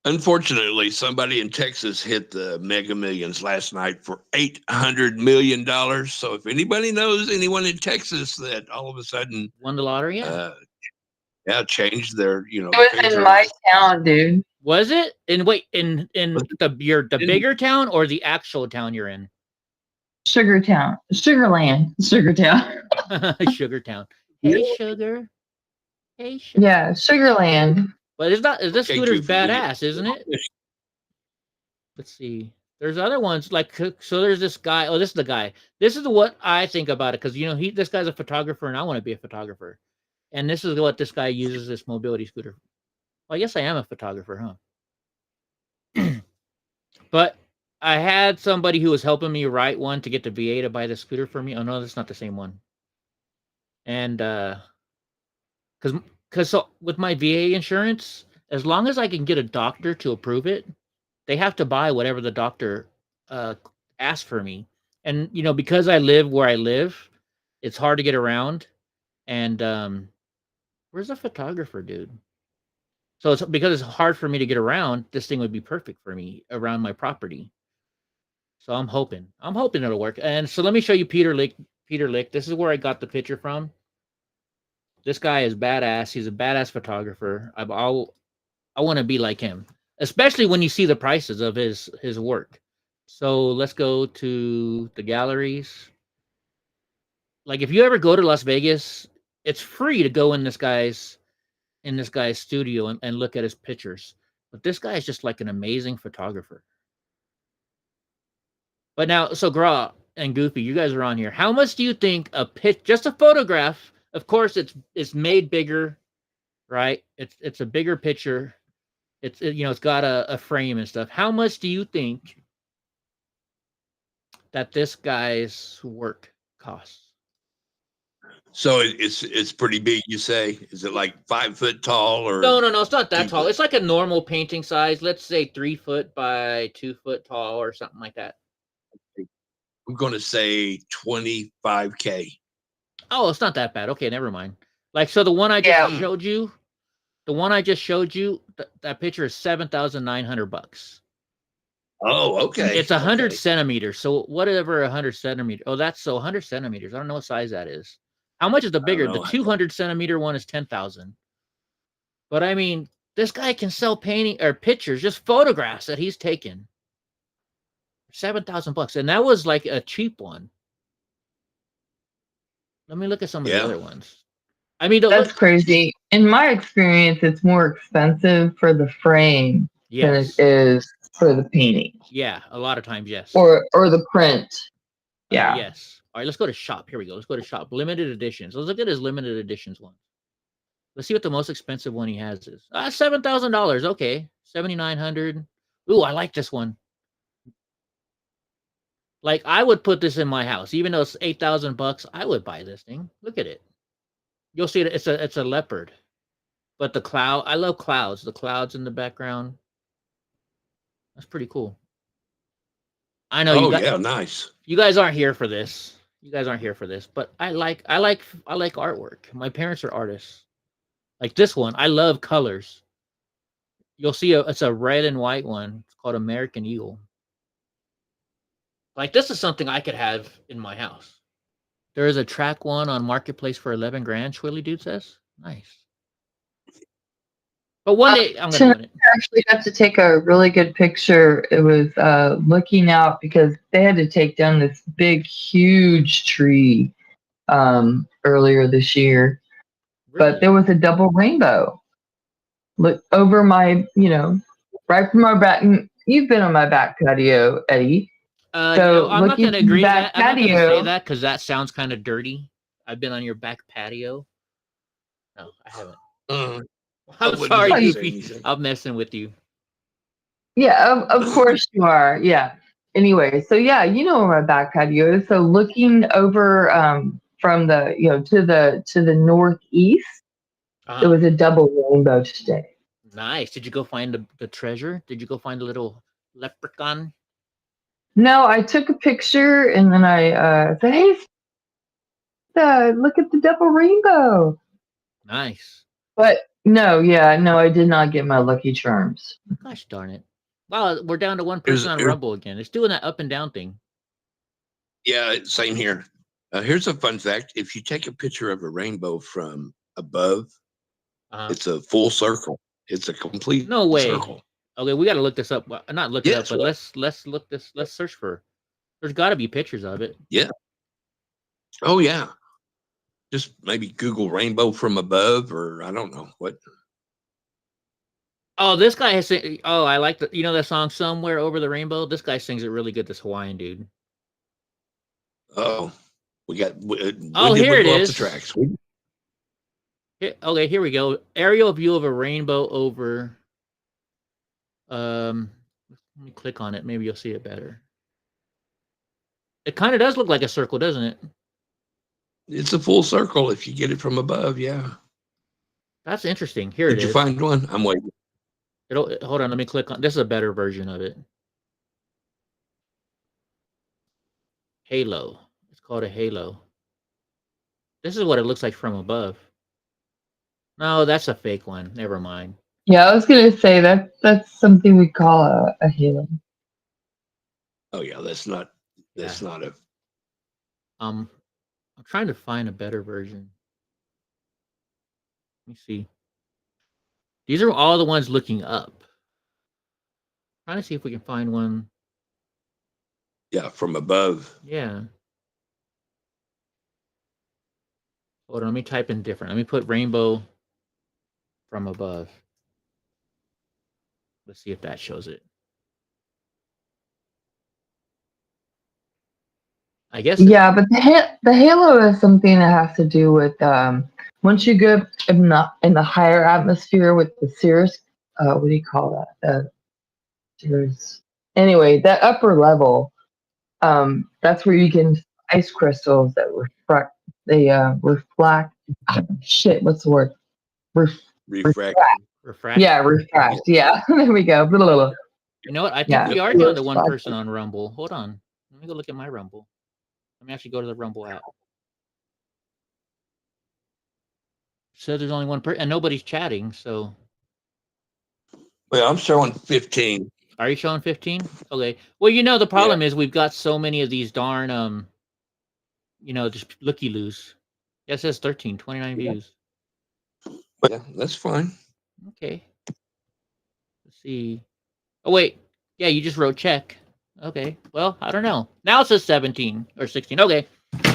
Unfortunately, somebody in Texas hit the Mega Millions last night for $800 million. So if anybody knows anyone in Texas that all of a sudden
won the lottery,
changed their,
It was in my town, dude.
Was it? In the bigger town or the actual town you're in?
Sugartown. Sugarland. Sugartown.
Sugartown. Hey, sugar. Hey, sugar.
Yeah, Sugarland.
But this scooter's badass, isn't it? Let's see. There's other ones like so. There's this guy. Oh, this is the guy. This is what I think about it because this guy's a photographer and I want to be a photographer. And this is what this guy uses this mobility scooter. Well, I guess I am a photographer, huh? But I had somebody who was helping me write one to get the VA to buy the scooter for me. Oh no, that's not the same one. And because so with my VA insurance, as long as I can get a doctor to approve it, they have to buy whatever the doctor asks for me. And because I live where I live, it's hard to get around. And where's the photographer, dude? So it's because it's hard for me to get around. This thing would be perfect for me around my property. So I'm hoping it'll work. And so let me show you Peter Lick. Peter Lick. This is where I got the picture from. This guy is badass. He's a badass photographer. I want to be like him, especially when you see the prices of his work. So let's go to the galleries. Like if you ever go to Las Vegas, it's free to go in this guy's studio and look at his pictures. But this guy is just like an amazing photographer. But now, so Gra and Goofy, you guys are on here. How much do you think just a photograph? Of course, it's made bigger, right? It's a bigger picture. It's got a frame and stuff. How much do you think that this guy's work costs?
So it's pretty big, you say? Is it like 5 foot tall or?
No, it's not that tall. It's like a normal painting size. Let's say 3 foot by 2 foot tall or something like that.
I'm going to say $25K.
Oh, it's not that bad. Okay, never mind. Like, so the one I just showed you, that picture is $7,900.
Oh, okay.
It's 100 centimeters. So whatever 100 centimeters. Oh, that's so 100 centimeters. I don't know what size that is. How much is the bigger? The 200 centimeter one is 10,000. But I mean, this guy can sell painting or pictures, just photographs that he's taken. $7,000, and that was like a cheap one. Let me look at some of the other ones. I mean,
that's crazy. In my experience, it's more expensive for the frame than it is for the painting.
Yeah, a lot of times, yes.
Or the print. Yeah.
Yes. All right, let's go to shop. Here we go. Let's go to shop. Limited editions. Let's look at his limited editions one. Let's see what the most expensive one he has is. $7,000. Okay, $7,900. Ooh, I like this one. Like, I would put this in my house, even though it's $8,000. I would buy this thing. Look at it. You'll see it. It's a leopard, but the cloud. I love clouds. The clouds in the background. That's pretty cool. I know.
Nice.
You guys aren't here for this. But I like artwork. My parents are artists. Like this one, I love colors. You'll see it's a red and white one. It's called American Eagle. Like this is something I could have in my house. There is a track one on Marketplace for 11 grand. Schwilly Dude says, nice. But one day I'm gonna win it.
I actually got to take a really good picture. It was looking out because they had to take down this big, huge tree earlier this year. Really? But there was a double rainbow. Look over my, right from our back. You've been on my back patio, Eddie.
So I'm not going to agree that. I'm not going to say that because that sounds kind of dirty. I've been on your back patio. No, I haven't. I'm sorry, I'm messing with you.
Yeah, of course you are. Yeah. Anyway, so yeah, you know where my back patio is. So looking over from the to the northeast, there was a double rainbow today.
Nice. Did you go find the treasure? Did you go find a little leprechaun?
No, I took a picture and then I said, "Hey, look at the double rainbow."
Nice.
But no, I did not get my Lucky Charms.
Gosh darn it! Wow, we're down to one person on Rumble again. It's doing that up and down thing.
Yeah, same here. Here's a fun fact: if you take a picture of a rainbow from above, it's a full circle. It's a complete circle.
Okay, we got to look this up. Well, not look it up, but let's look this. Let's search for. There's got to be pictures of it.
Yeah. Oh yeah. Just maybe Google rainbow from above, or I don't know what.
Oh, this guy has. Oh, I like that song "Somewhere Over the Rainbow." This guy sings it really good. This Hawaiian dude.
Oh, we got.
Here it is. The tracks? Okay, here we go. Aerial view of a rainbow over. Let me click on it. Maybe you'll see it better. It kind of does look like a circle, doesn't it?
It's a full circle if you get it from above. Yeah.
That's interesting. Here it is.
Did you find one? I'm waiting.
Hold on. Let me click on. This is a better version of it. Halo. It's called a halo. This is what it looks like from above. No, that's a fake one. Never mind.
Yeah, I was gonna say that's something we call a halo.
Oh yeah, that's not a.
I'm trying to find a better version. Let me see. These are all the ones looking up. Trying to see if we can find one.
Yeah, from above.
Yeah. Hold on, let me type in different. Let me put rainbow from above. Let's see if that shows it. I guess.
Yeah, but the halo is something that has to do with once you go in the higher atmosphere with the Cirrus. What do you call that? Cirrus. Anyway, that upper level. That's where you get ice crystals that reflect. They reflect. Shit, what's the word?
Refract.
Refract.
Yeah, refract. Yeah, there we go. Blah, blah, blah.
You know what? I think
Yeah,
we are down to one person on Rumble. Hold on. Let me go look at my Rumble. Let me actually go to the Rumble app. So there's only one person, and nobody's chatting. So.
Well, I'm showing 15.
Are you showing 15? Okay. Well, the problem is we've got so many of these darn just looky-loos. Yeah, it says 13, 29 views.
Yeah, that's fine.
Okay. Let's see. Oh wait. Yeah, you just wrote check. Okay. Well, I don't know. Now it says 17 or 16. Okay.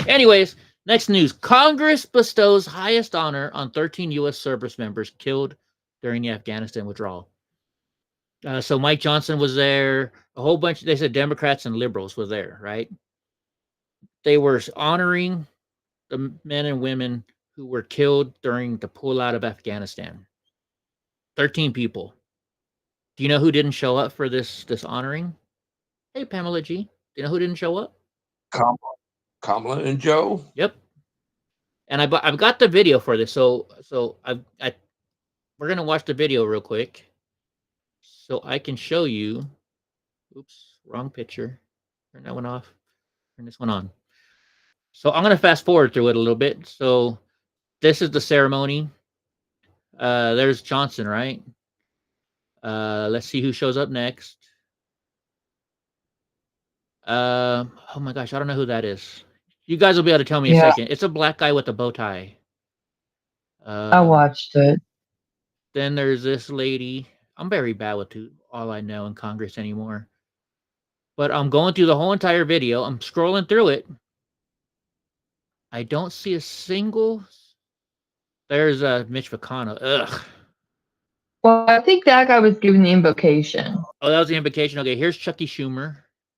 Anyways, next news. Congress bestows highest honor on 13 U.S. service members killed during the Afghanistan withdrawal. So Mike Johnson was there. A whole bunch. They said Democrats and liberals were there, right? They were honoring the men and women who were killed during the pullout of Afghanistan. 13 people. Do you know who didn't show up for this honoring? Hey, Pamela G. Do you know who didn't show up?
Kamala and Joe.
Yep. And I've got the video for this, so we're gonna watch the video real quick, so I can show you. Oops, wrong picture. Turn that one off. Turn this one on. So I'm gonna fast forward through it a little bit. So this is the ceremony. There's Johnson, right? Let's see who shows up next. Oh my gosh, I don't know who that is. You guys will be able to tell me in a second. It's a black guy with a bow tie.
I watched it.
Then there's this lady. I'm very bad with all I know in Congress anymore. But I'm going through the whole entire video. I'm scrolling through it. I don't see a single. There's Mitch McConnell. Ugh.
Well, I think that guy was giving the invocation.
Oh, that was the invocation. Okay, here's Chucky Schumer.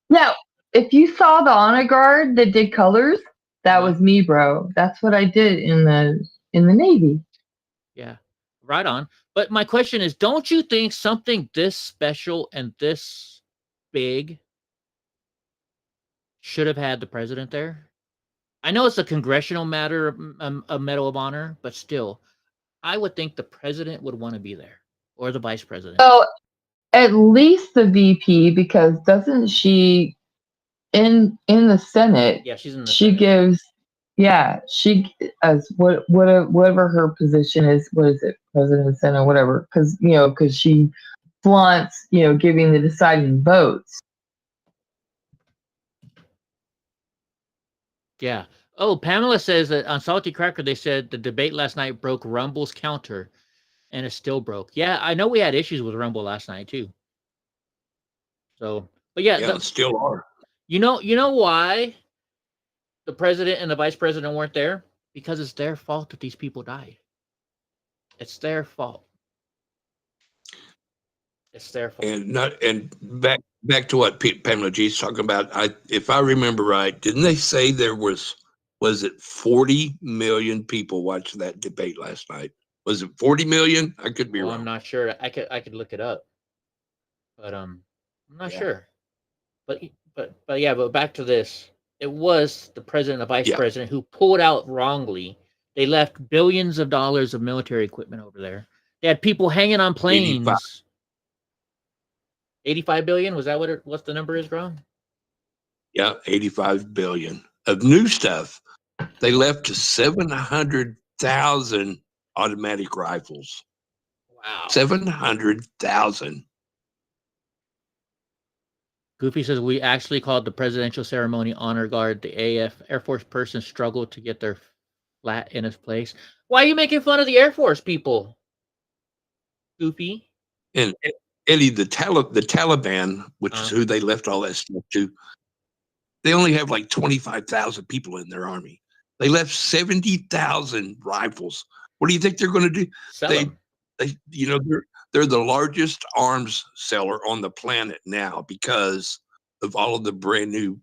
Now, if you saw the honor guard that did colors, that was me, bro. That's what I did in the Navy.
Yeah, right on. But my question is, don't you think something this special and this big should have had the president there? I know it's a congressional matter, a Medal of Honor, but still, I would think the president would want to be there, or the vice president.
So, at least the VP, because doesn't she in the Senate?
Yeah, she's in the
She
Senate.
gives. Yeah, she as whatever her position is. What is it, president of the Senate, whatever? Because she flaunts giving the deciding votes.
Yeah. Oh, Pamela says that on Salty Cracker, they said the debate last night broke Rumble's counter, and it still broke. Yeah, I know we had issues with Rumble last night too. So, but yeah,
still are.
You know why the president and the vice president weren't there? Because it's their fault that these people died. It's their fault. It's their fault.
And back to what Pamela G is talking about. If I remember right, didn't they say there was it 40 million people watched that debate last night? Was it 40 million? I could be wrong.
I'm not sure. I could look it up, but I'm not sure. But back to this. It was the president and vice president who pulled out wrongly. They left billions of dollars of military equipment over there. They had people hanging on planes. 85 billion? Was that what the number is, Ron?
Yeah, 85 billion of new stuff. They left 700,000 automatic rifles.
Wow.
700,000.
Goofy says we actually called the presidential ceremony honor guard. The Air Force person struggled to get their flat in its place. Why are you making fun of the Air Force people? Goofy.
And Eddie, the Taliban, which is who they left all that stuff to, they only have like 25,000 people in their army. They left 70,000 rifles. What do you think they're going to do? They're the largest arms seller on the planet now because of all of the brand new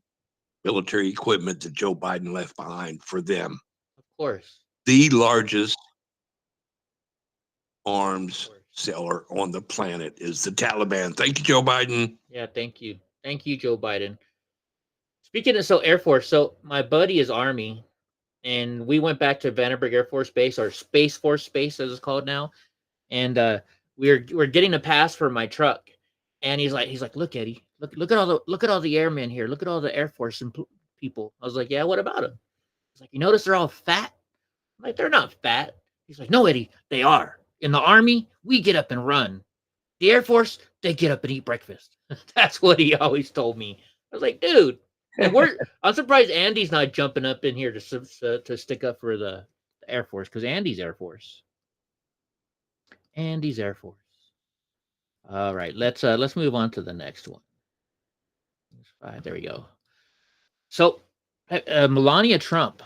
military equipment that Joe Biden left behind for them.
Of course.
The largest arms seller on the planet is the Taliban. Thank you, Joe Biden.
Yeah, thank you. Thank you, Joe Biden. Speaking of Air Force, so my buddy is Army, and we went back to Vandenberg Air Force Base, or Space Force Base as it's called now, and we're getting a pass for my truck, and he's like, look, Eddie, look at all the airmen here, look at all the Air Force people. I was like, yeah, what about them? He's like, you notice they're all fat? I'm like, they're not fat. He's like, no, Eddie, they are. In the Army, we get up and run. The Air Force, they get up and eat breakfast. That's what he always told me. I was like, dude, and I'm surprised Andy's not jumping up in here to stick up for the Air Force, because Andy's Air Force. Andy's Air Force. All right, let's move on to the next one. There we go. So, Melania Trump.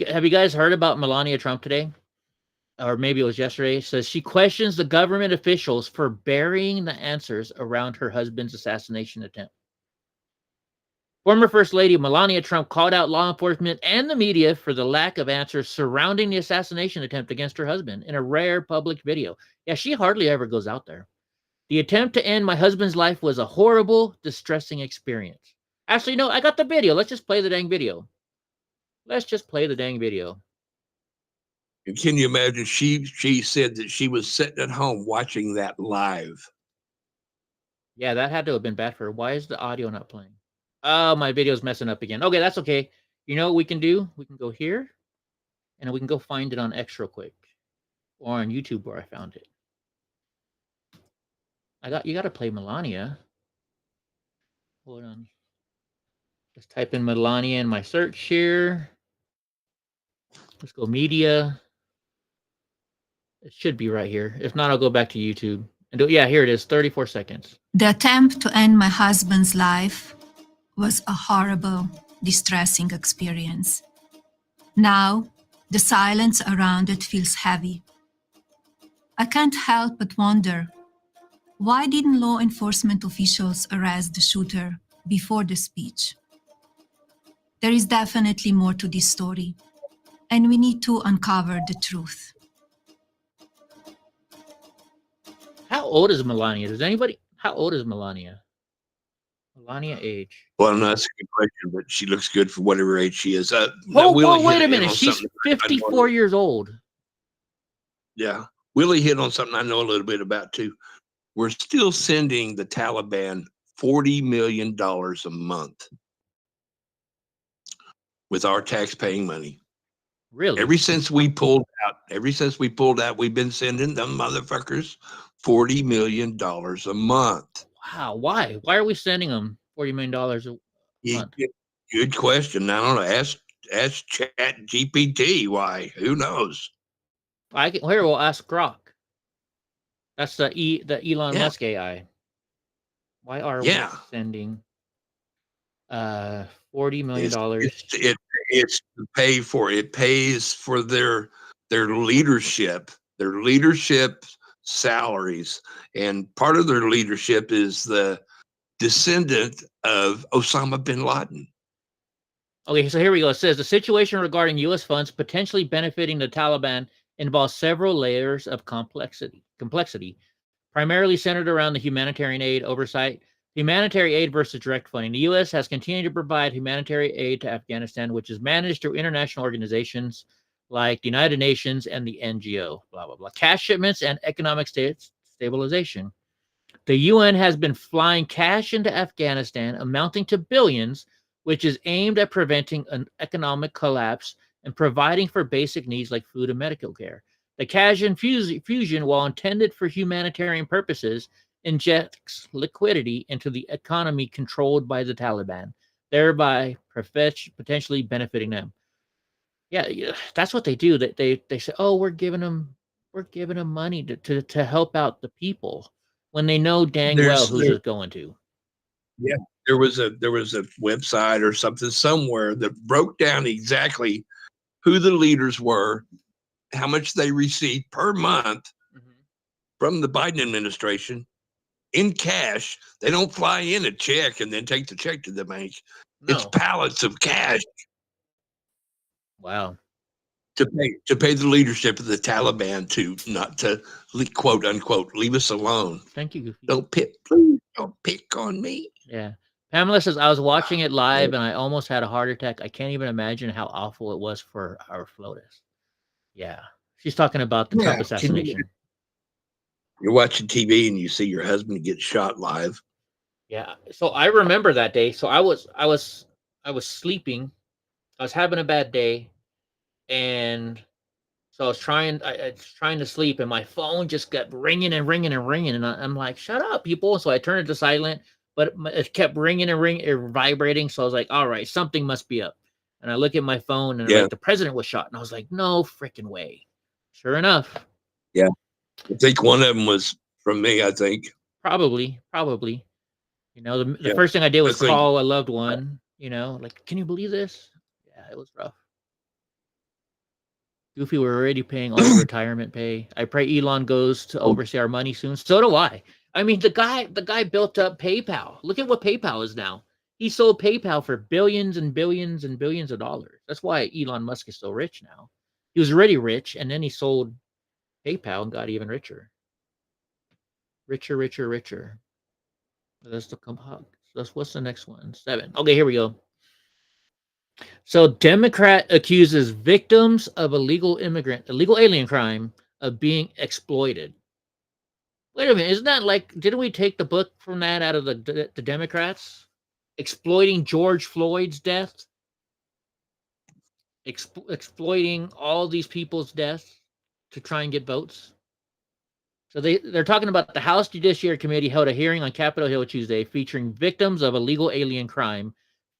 Have you guys heard about Melania Trump today? Or maybe it was yesterday. Says she questions the government officials for burying the answers around her husband's assassination attempt. Former First Lady Melania Trump called out law enforcement and the media for the lack of answers surrounding the assassination attempt against her husband in a rare public video. Yeah, she hardly ever goes out there. The attempt to end my husband's life was a horrible, distressing experience. Actually, no, I got the video. Let's just play the dang video. Let's just play the dang video.
And can you imagine? She said that she was sitting at home watching that live.
Yeah, that had to have been bad for her. Why is the audio not playing? Oh, my video's messing up again. Okay, that's okay. You know what we can do? We can go here, and we can go find it on X real quick, or on YouTube where I found it. You got to play Melania. Hold on. Let's type in Melania in my search here. Let's go media. It should be right here. If not, I'll go back to YouTube. And yeah, here it is, 34 seconds.
The attempt to end my husband's life was a horrible, distressing experience. Now, the silence around it feels heavy. I can't help but wonder, why didn't law enforcement officials arrest the shooter before the speech? There is definitely more to this story, and we need to uncover the truth.
How old is Melania? How old is Melania? Melania age.
Well, no, that's a good question, but she looks good for whatever age she is.
Wait a minute. She's 54 years old.
Yeah. Willie hit on something I know a little bit about, too. We're still sending the Taliban $40 million a month with our tax-paying money.
Really?
Ever since we pulled out, we've been sending them motherfuckers $40 million a month.
Wow. Why? Why are we sending them $40 million a month?
Good question. I don't know. Ask Chat GPT why. Who knows?
We'll ask Grok. That's the Elon Musk AI. Why are we sending $40 million?
It's to pay for it. Pays for their leadership salaries, and part of their leadership is the descendant of Osama bin Laden.
Okay, so here we go. It says the situation regarding U.S. funds potentially benefiting the Taliban involves several layers of complexity, primarily centered around the humanitarian aid oversight, humanitarian aid versus direct funding. The U.S. has continued to provide humanitarian aid to Afghanistan, which is managed through international organizations like the United Nations and the NGO, blah, blah, blah. Cash shipments and economic stabilization. The UN has been flying cash into Afghanistan amounting to billions, which is aimed at preventing an economic collapse and providing for basic needs like food and medical care. The cash infusion, while intended for humanitarian purposes, injects liquidity into the economy controlled by the Taliban, thereby potentially benefiting them. Yeah, that's what they do. That they say, "Oh, we're giving them money to help out the people," when they know dang well who's it going to.
Yeah, there was a website or something somewhere that broke down exactly who the leaders were, how much they received per month from the Biden administration in cash. They don't fly in a check and then take the check to the bank. No. It's pallets of cash.
Wow.
To pay the leadership of the Taliban to not to quote unquote leave us alone.
Thank you, Goofy.
Please don't pick on me.
Yeah. Pamela says, I was watching it live and I almost had a heart attack. I can't even imagine how awful it was for our FLOTUS. Yeah. She's talking about the Trump assassination.
You're watching TV and you see your husband get shot live.
Yeah. So I remember that day. So I was sleeping. I was having a bad day. And so I was trying to sleep, and my phone just kept ringing and ringing and ringing. And I'm like, shut up, people. So I turned it to silent, but it kept ringing and ringing, vibrating. So I was like, all right, something must be up. And I look at my phone, and like, the president was shot. And I was like, no freaking way. Sure enough.
Yeah. I think one of them was from me, I think.
Probably. You know, the first thing I did was call a loved one, you know, like, can you believe this? Yeah, it was rough. Goofy, we're already paying all the retirement pay. I pray Elon goes to oversee our money soon. So do I. I mean, the guy built up PayPal. Look at what PayPal is now. He sold PayPal for billions and billions and billions of dollars. That's why Elon Musk is so rich now. He was already rich, and then he sold PayPal and got even richer. Richer. That's the what's the next one? 7. Okay, here we go. So Democrat accuses victims of illegal alien crime of being exploited. Wait a minute, isn't that like, didn't we take the book from that out of the Democrats? Exploiting George Floyd's death? Exploiting all these people's deaths to try and get votes? So they're talking about the House Judiciary Committee held a hearing on Capitol Hill Tuesday featuring victims of illegal alien crime,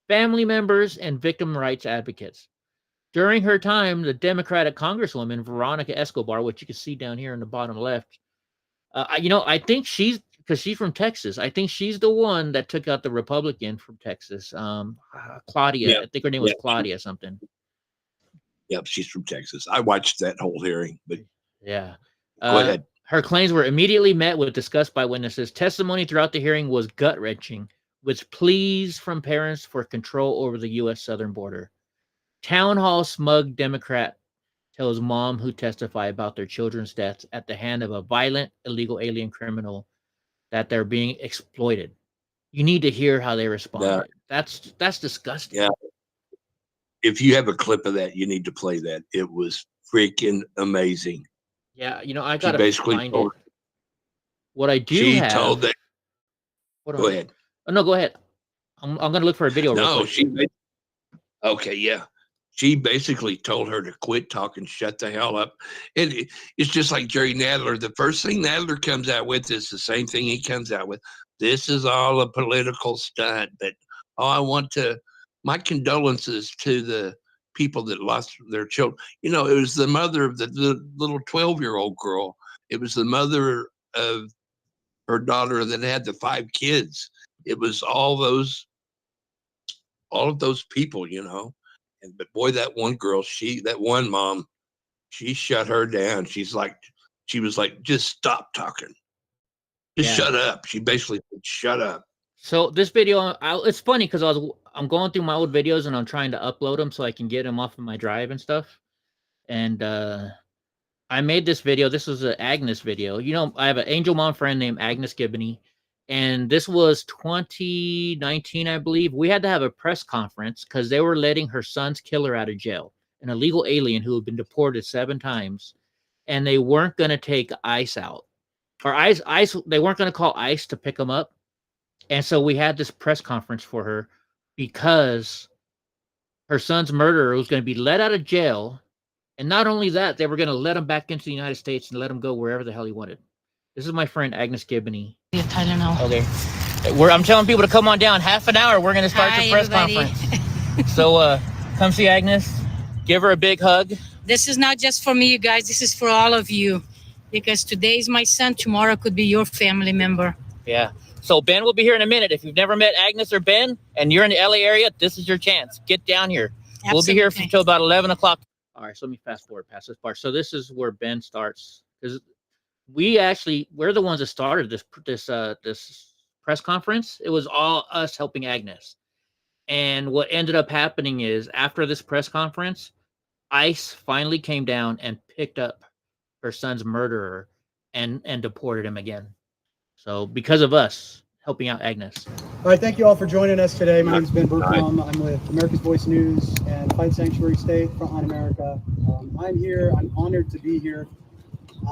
family members, and victim rights advocates. During her time, the Democratic Congresswoman, Veronica Escobar, which you can see down here in the bottom left, I think she's from Texas. I think she's the one that took out the Republican from Texas, Claudia. Yeah. I think her name was Claudia something.
Yep, she's from Texas. I watched that whole hearing, but
yeah.
Go ahead.
Her claims were immediately met with disgust by witnesses. Testimony throughout the hearing was gut-wrenching, with pleas from parents for control over the U.S. southern border. Town hall smug Democrat tells mom who testified about their children's deaths at the hand of a violent illegal alien criminal that they're being exploited. You need to hear how they respond. That's disgusting.
Yeah. If you have a clip of that, you need to play that. It was freaking amazing.
Yeah, I got to find it. What I do have... She told that...
Go ahead.
Oh, no, go ahead. I'm going to look for a video real quick.
Okay, yeah. She basically told her to quit talking, shut the hell up. And it's just like Jerry Nadler. The first thing Nadler comes out with is the same thing he comes out with. This is all a political stunt. But, my condolences to the people that lost their children. It was the mother of the little 12-year-old girl. It was the mother of her daughter that had the 5 kids. It was all of those people, but boy, that one girl, that one mom, she shut her down. She was like, just stop talking. Just shut up. She basically said, shut up.
So this video, it's funny because I'm going through my old videos and I'm trying to upload them so I can get them off of my drive and stuff. And I made this video. This was an Agnes video. I have an angel mom friend named Agnes Gibney. And this was 2019, I believe. We had to have a press conference because they were letting her son's killer out of jail, an illegal alien who had been deported 7 times. And they weren't going to take ICE out. Or ICE, they weren't going to call ICE to pick him up. And so we had this press conference for her because her son's murderer was going to be let out of jail And not only that, they were going to let him back into the United States and let him go wherever the hell he wanted. This is my friend Agnes Gibney. Okay. I'm telling people to come on down. Half an hour, we're going to start the press conference. So come see Agnes. Give her a big hug.
This is not just for me, you guys. This is for all of you. Because today is my son. Tomorrow could be your family member.
Yeah. So Ben will be here in a minute. If you've never met Agnes or Ben and you're in the LA area, this is your chance. Get down here. Absolutely. We'll be here until about 11 o'clock. All right, so let me fast forward past this part. So this is where Ben starts, because we're the ones that started this press conference. It was all us helping Agnes. And what ended up happening is after this press conference, ICE finally came down and picked up her son's murderer and deported him again. So because of us helping out Agnes.
All right, thank you all for joining us today. My name is Ben Bertram. I'm with America's Voice News and Fight Sanctuary State, Frontline America. I'm here. I'm honored to be here.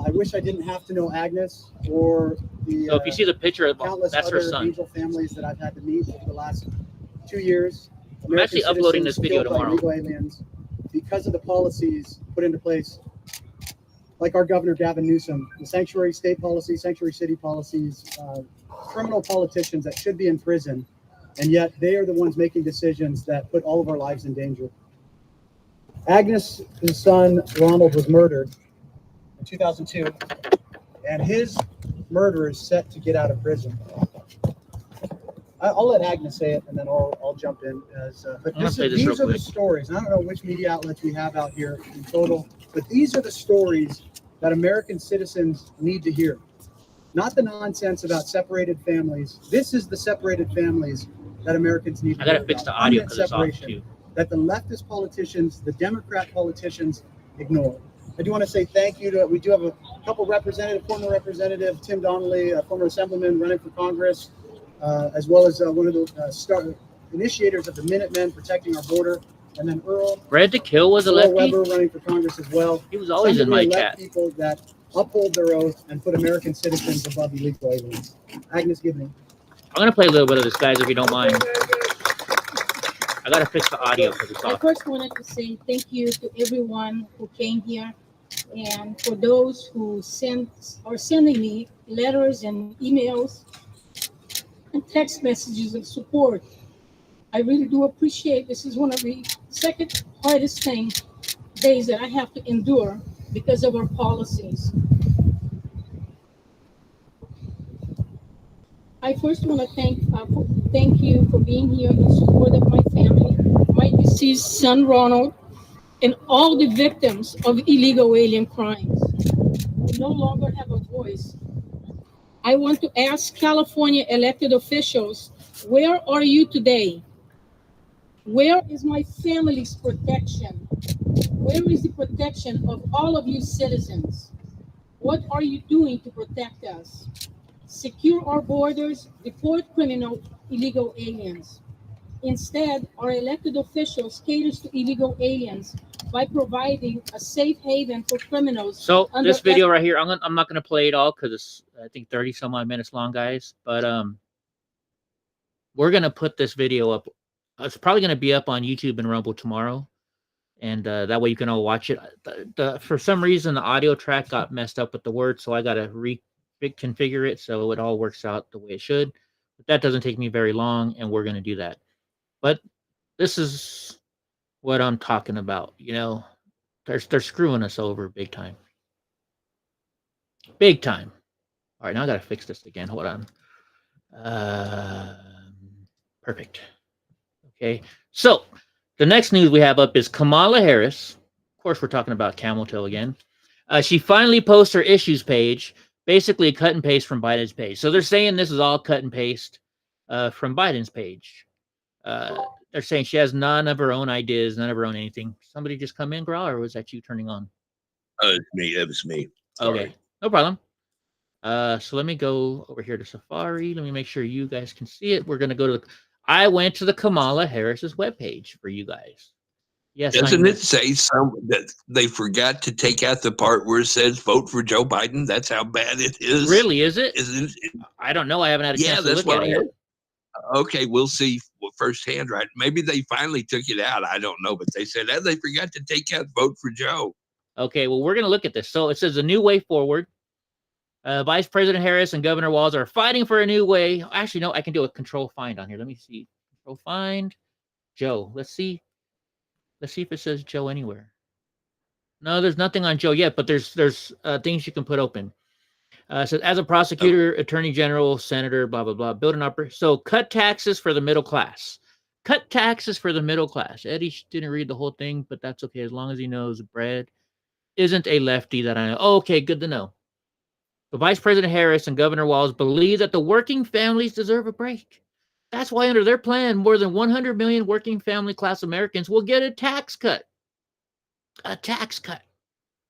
I wish I didn't have to know Agnes or the
so if you see the picture,
countless
that's
other
her son.
angel families that I've had to meet over the last 2 years.
I'm actually uploading this video tomorrow.
Illegal aliens because of the policies put into place, like our Governor Gavin Newsom, the sanctuary state policy, sanctuary city policies, criminal politicians that should be in prison, and yet they are the ones making decisions that put all of our lives in danger. Agnes' son, Ronald, was murdered in 2002, and his murderer is set to get out of prison. I'll let Agnes say it, and then I'll jump in. But these are the stories. I don't know which media outlets we have out here in total, but these are the stories that American citizens need to hear. Not the nonsense about separated families. This is the separated families that Americans need to hear.
I gotta fix the audio because it's off too.
That the leftist politicians, the Democrat politicians ignore. I do want to say thank you to, we do have a couple former representative, Tim Donnelly, a former assemblyman running for Congress, as well as one of the initiators of the Minutemen protecting our border. And then Earl.
Red to Kill was a lefty.
Weber running for Congress as well.
He was always in my chat.
People that uphold their oath and put American citizens above illegal aliens. Agnes Gibney.
I'm going to play a little bit of this, guys, if you don't mind. I got to fix the audio because it's
I
off.
first wanted to say thank you to everyone who came here and for those who are sending me letters and emails and text messages of support. I really do appreciate. This is one of the second hardest days that I have to endure because of our policies. I first want to thank you for being here in support of my family, my deceased son Ronald, and all the victims of illegal alien crimes who no longer have a voice. I want to ask California elected officials, where are you today? Where is my family's protection? Where is the protection of all of you citizens? What are you doing to protect us? Secure our borders, deport criminal illegal aliens. Instead, our elected officials caters to illegal aliens by providing a safe haven for criminals.
So this video right here, I'm not going to play it all because it's, I think, 30 some odd minutes long, guys. But we're going to put this video up. It's probably going to be up on YouTube and Rumble tomorrow. And that way you can all watch it. For some reason, the audio track got messed up with the words, so I got to reconfigure it so it all works out the way it should. But that doesn't take me very long, and we're going to do that. But this is what I'm talking about. You know, they're screwing us over big time. Big time. All right, now I got to fix this again. Hold on. Perfect. Okay, so the next news we have up is Kamala Harris. Of course, we're talking about Camel Toe again. She finally posts her issues page, basically a cut and paste from Biden's page. So they're saying this is all cut and paste from Biden's page. They're saying she has none of her own ideas, none of her own anything. Somebody just come in, Graw, or was that you turning on?
It's me. It was me. Sorry.
Okay, no problem. So let me go over here to Safari. Let me make sure you guys can see it. We're going to go to the... I went to the Kamala Harris's webpage for you guys. Yes,
doesn't it say that they forgot to take out the part where it says vote for Joe Biden? That's how bad it is.
Really, is it?
Isn't it?
I don't know. I haven't had a chance to look at it yet.
Okay, we'll see firsthand, right? Maybe they finally took it out. I don't know, but they said that they forgot to take out vote for Joe.
Okay, well, we're going to look at this. So it says a new way forward. Vice President Harris and Governor Walz are fighting for a new way. Actually, no, I can do a control find on here. Let me see. Control find Joe. Let's see. Let's see if it says Joe anywhere. No, there's nothing on Joe yet, but there's things you can put open. So as a prosecutor, attorney general, senator, blah, blah, blah, build an upper. So cut taxes for the middle class. Cut taxes for the middle class. Eddie didn't read the whole thing, but that's okay as long as he knows bread isn't a lefty that I know. Oh, okay, good to know. But Vice President Harris and Governor Walz believe that the working families deserve a break. That's why under their plan, more than 100 million working family class Americans will get a tax cut. A tax cut.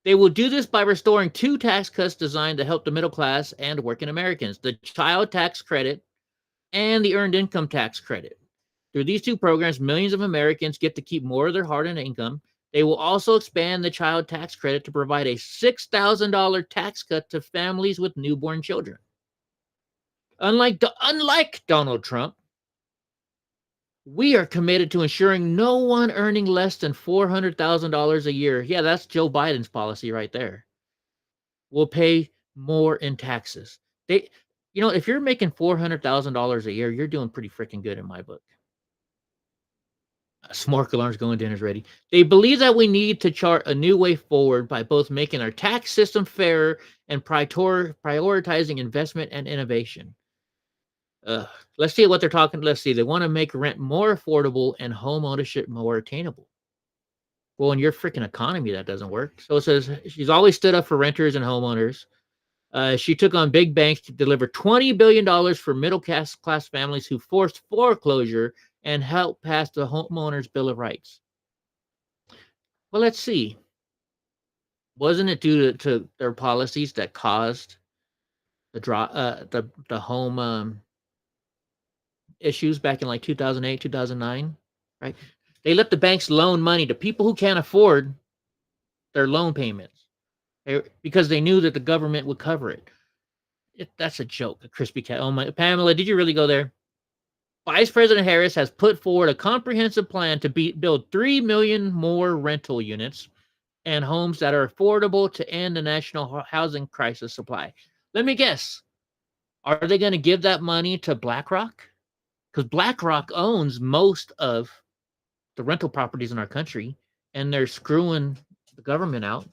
They will do this by restoring 2 tax cuts designed to help the middle class and working Americans, the child tax credit and the earned income tax credit. Through these 2 programs, millions of Americans get to keep more of their hard-earned income. They will also expand the child tax credit to provide a $6,000 tax cut to families with newborn children. Unlike Donald Trump, we are committed to ensuring no one earning less than $400,000 a year. Yeah, that's Joe Biden's policy right there. Will pay more in taxes. If you're making $400,000 a year, you're doing pretty freaking good in my book. Smoke alarms going, dinner's ready. They believe that we need to chart a new way forward by both making our tax system fairer and prioritizing investment and innovation. Let's see what they're talking. Let's see. They want to make rent more affordable and home ownership more attainable. Well, in your freaking economy, that doesn't work. So it says she's always stood up for renters and homeowners. She took on big banks to deliver $20 billion for middle class families who forced foreclosure and helped pass the Homeowners Bill of Rights. Well, let's see. Wasn't it due to their policies that caused the home issues back in like 2008, 2009, right? They let the banks loan money to people who can't afford their loan payments because they knew that the government would cover it. That's a joke, a crispy cat. Oh my, Pamela, did you really go there? Vice President Harris has put forward a comprehensive plan to build 3 million more rental units and homes that are affordable to end the national housing crisis supply. Let me guess. Are they going to give that money to BlackRock? Because BlackRock owns most of the rental properties in our country, and they're screwing the government out.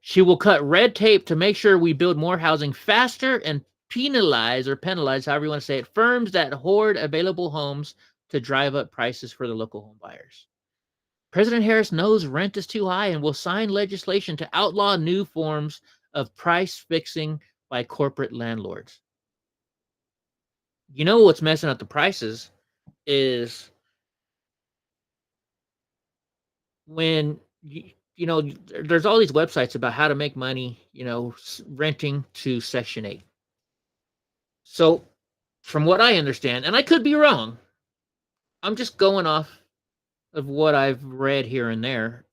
She will cut red tape to make sure we build more housing faster and penalize, however you want to say it, firms that hoard available homes to drive up prices for the local home buyers. President Harris knows rent is too high and will sign legislation to outlaw new forms of price fixing by corporate landlords. You know what's messing up the prices is when there's all these websites about how to make money, renting to Section 8. So from what I understand, and I could be wrong, I'm just going off of what I've read here and there.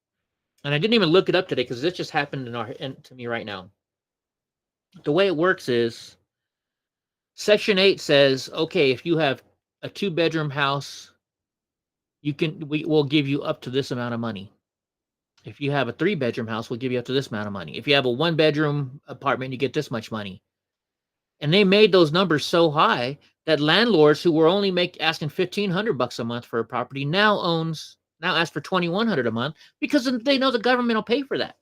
And I didn't even look it up today because this just happened to me right now. The way it works is Section 8 says, okay, if you have a 2-bedroom house, we'll give you up to this amount of money. If you have a 3-bedroom house, we'll give you up to this amount of money. If you have a 1-bedroom apartment, you get this much money. And they made those numbers so high that landlords who were only asking $1,500 a month for a property now ask for $2,100 a month because they know the government will pay for that.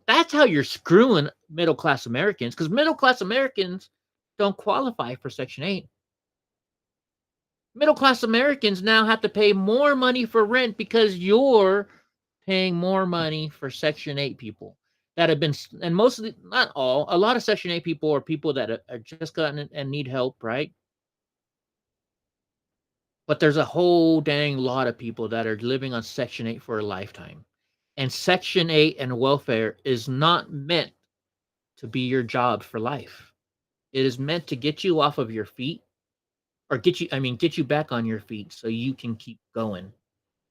That's how you're screwing middle-class Americans, because middle-class Americans don't qualify for Section 8. Middle-class Americans now have to pay more money for rent because you're paying more money for Section 8 people that have been, and mostly, not all, a lot of Section 8 people are people that are just gotten and need help, right? But there's a whole dang lot of people that are living on Section 8 for a lifetime. And Section 8 and welfare is not meant to be your job for life. It is meant to get you off of your feet, or get you back on your feet so you can keep going.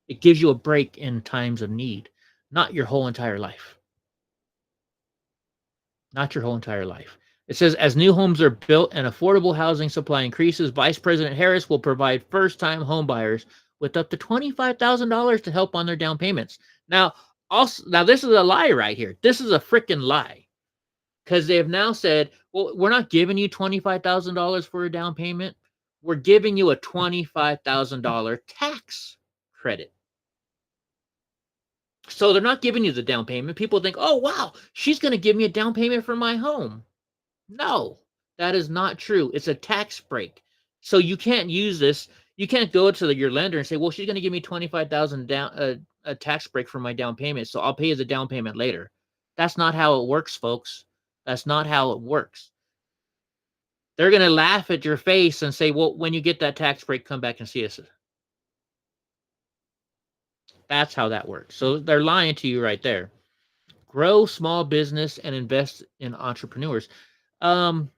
It gives you a break in times of need, not your whole entire life. Not your whole entire life. It says, as new homes are built and affordable housing supply increases, Vice President Harris will provide first-time home buyers with up to $25,000 to help on their down payments. Now, Also, now this is a lie right here. This is a freaking lie. Because they have now said, well, we're not giving you $25,000 for a down payment. We're giving you a $25,000 tax credit. So they're not giving you the down payment. People think, oh, wow, she's going to give me a down payment for my home. No, that is not true. It's a tax break. So you can't use this. You can't go to your lender and say, well, she's going to give me $25,000 down a tax break for my down payment, so I'll pay you the down payment later. That's not how it works, folks. That's not how it works. They're going to laugh at your face and say, well, when you get that tax break, come back and see us. That's how that works. So they're lying to you right there. Grow small business and invest in entrepreneurs. No,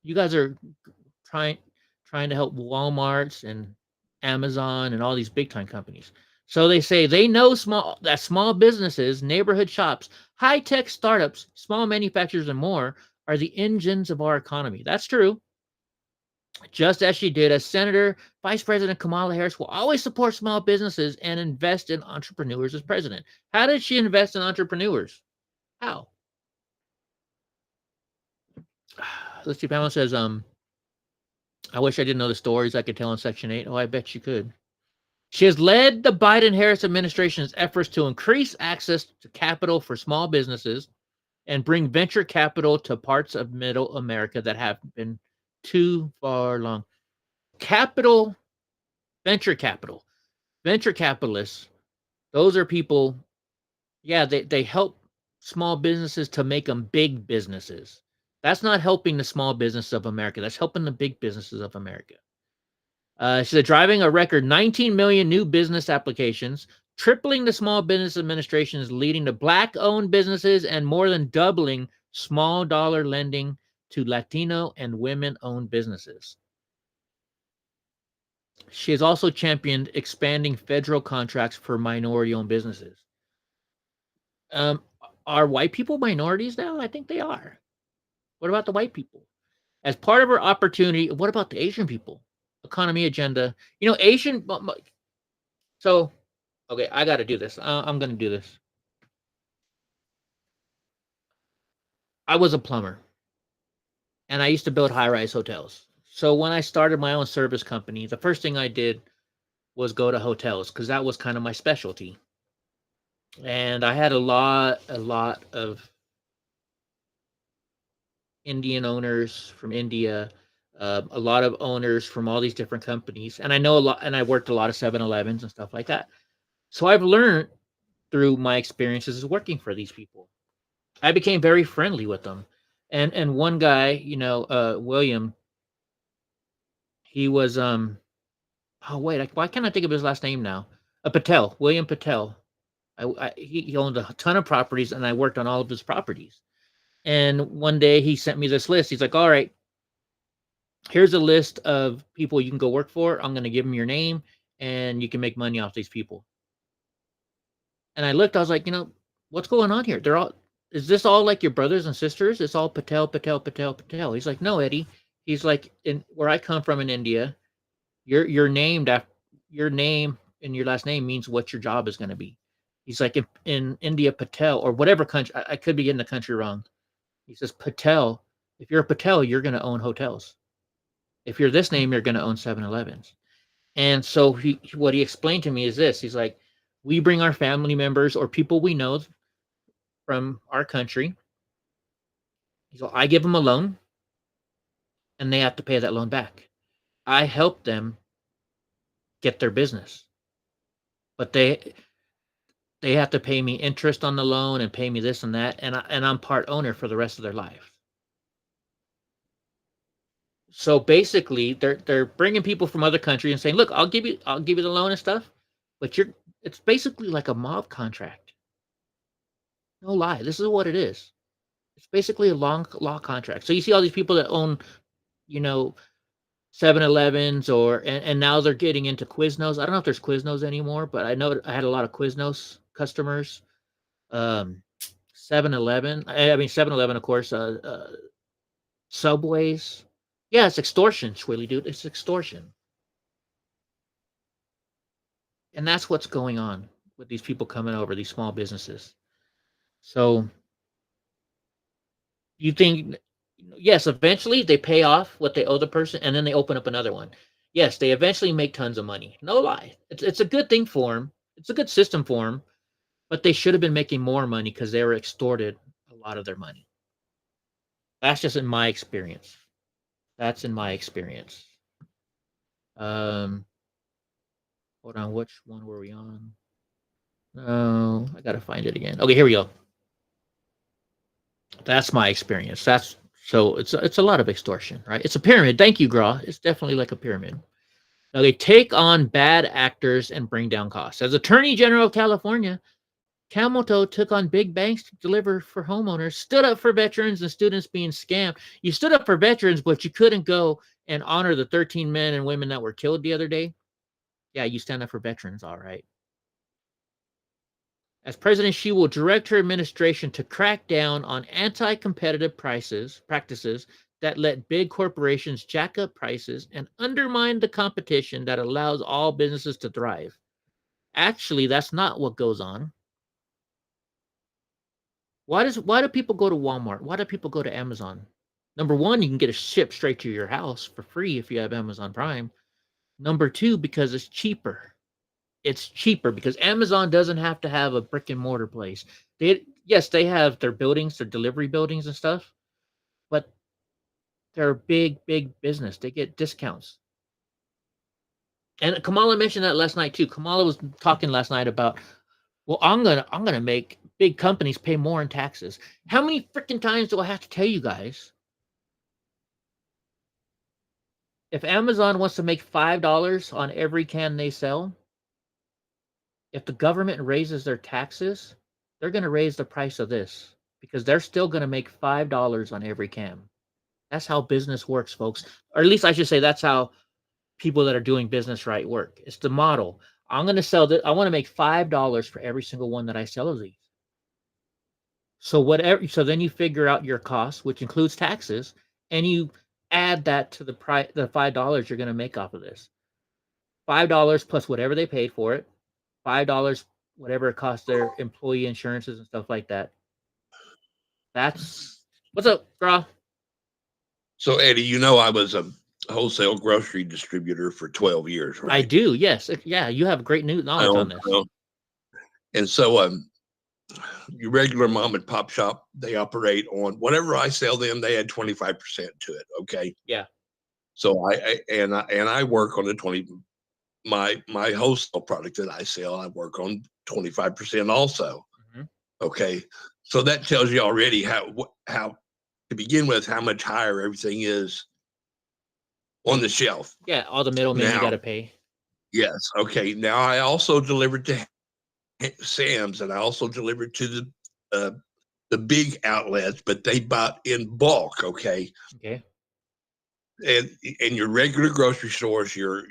you guys are trying to help Walmarts and Amazon and all these big time companies. So they say they know small businesses, neighborhood shops, high tech startups, small manufacturers, and more are the engines of our economy. That's true. Just as she did as Senator, Vice President Kamala Harris will always support small businesses and invest in entrepreneurs as president. How did she invest in entrepreneurs? How? Let's see. Pamela says, I wish I didn't know the stories I could tell in Section 8. Oh, I bet you could. She has led the Biden-Harris administration's efforts to increase access to capital for small businesses and bring venture capital to parts of middle America that have been too far long. Venture capitalists, those are people, yeah, they help small businesses to make them big businesses. That's not helping the small business of America. That's helping the big businesses of America. She said driving a record 19 million new business applications, tripling the Small Business Administration's leading to Black-owned businesses, and more than doubling small dollar lending to Latino and women-owned businesses. She has also championed expanding federal contracts for minority-owned businesses. Are white people minorities now? I think they are. What about the white people? As part of her opportunity, what about the Asian people? Economy agenda. You know, Asian. So, okay, I got to do this. I'm going to do this. I was a plumber, and I used to build high-rise hotels. So when I started my own service company, the first thing I did was go to hotels because that was kind of my specialty. And I had a lot of Indian owners from India, a lot of owners from all these different companies. And I know a lot, and I worked a lot of 7-Elevens and stuff like that. So I've learned through my experiences working for these people. I became very friendly with them. And one guy, you know, William, he was, oh wait, why can't I think of his last name now? Patel, William Patel. He owned a ton of properties, and I worked on all of his properties. And one day he sent me this list. He's like, all right, here's a list of people you can go work for. I'm going to give them your name, and you can make money off these people. And I looked, I was like, you know, what's going on here? Is this all like your brothers and sisters? It's all Patel, Patel, Patel, Patel. He's like, no, Eddie. He's like, where I come from in India, you're named after your name, and your last name means what your job is going to be. He's like, in India, Patel, or whatever country, I could be getting the country wrong. He says, Patel, if you're a Patel, you're going to own hotels. If you're this name, you're going to own 7-Elevens. And so what he explained to me is this. He's like, we bring our family members or people we know from our country. So I give them a loan, and they have to pay that loan back. I help them get their business, but they have to pay me interest on the loan and pay me this and that, and I'm part owner for the rest of their life. So basically, they're bringing people from other countries and saying, "Look, I'll give you the loan and stuff, but it's basically like a mob contract." No lie, this is what it is. It's basically a law contract. So you see all these people that own, you know, 7-Elevens and now they're getting into Quiznos. I don't know if there's Quiznos anymore, but I know I had a lot of Quiznos customers. 7-Eleven, 7-Eleven, of course. Subways. Yeah, it's extortion, Swilly dude. It's extortion. And that's what's going on. with these people coming over, these small businesses. So you think, yes, eventually they pay off what they owe the person, and then they open up another one. Yes, they eventually make tons of money. No lie. It's a good thing for them. It's a good system for them, but they should have been making more money because they were extorted a lot of their money. That's just in my experience. That's in my experience. Hold on, which one were we on? Oh, I gotta find it again. Okay, here we go. That's my experience. So it's a lot of extortion, right? It's a pyramid. Thank you, Gra. It's definitely like a pyramid. Now they take on bad actors and bring down costs. As Attorney General of California, Camelto took on big banks to deliver for homeowners, stood up for veterans and students being scammed. You stood up for veterans, but you couldn't go and honor the 13 men and women that were killed the other day. Yeah, you stand up for veterans, all right. As president, she will direct her administration to crack down on anti-competitive practices that let big corporations jack up prices and undermine the competition that allows all businesses to thrive. Actually, that's not what goes on. Why do people go to Walmart? Why do people go to Amazon? Number one, you can get a ship straight to your house for free if you have Amazon Prime. Number two, because it's cheaper. It's cheaper because Amazon doesn't have to have a brick and mortar place. They have their buildings, their delivery buildings and stuff, but they're a big business. They get discounts. And Kamala mentioned that last night too. Kamala was talking last night about, well, I'm gonna make big companies pay more in taxes. How many freaking times do I have to tell you guys? If Amazon wants to make $5 on every can they sell, if the government raises their taxes, they're going to raise the price of this because they're still going to make $5 on every can. That's how business works, folks. Or at least I should say that's how people that are doing business right work. It's the model. I'm going to sell this. I want to make $5 for every single one that I sell of these. So then you figure out your costs, which includes taxes, and you add that to the $5 you're going to make off of this. $5 plus whatever they paid for it. $5, whatever it costs their employee insurances and stuff like that. That's what's up, Gra?
So Eddie, I was a wholesale grocery distributor for 12 years, right?
I do, yes. Yeah, you have great knowledge on this.
And so your regular mom and pop shop, they operate on whatever I sell them, they add 25% to it. Okay.
Yeah.
So I work on the my wholesale product that I sell, I work on 25% also.
Mm-hmm.
Okay. So that tells you already how to begin with, how much higher everything is on the shelf.
Yeah. All the middlemen you got to pay.
Yes. Okay. Now I also delivered to Sam's and I also delivered to the big outlets, but they bought in bulk. Okay.
Okay.
And in your regular grocery stores, your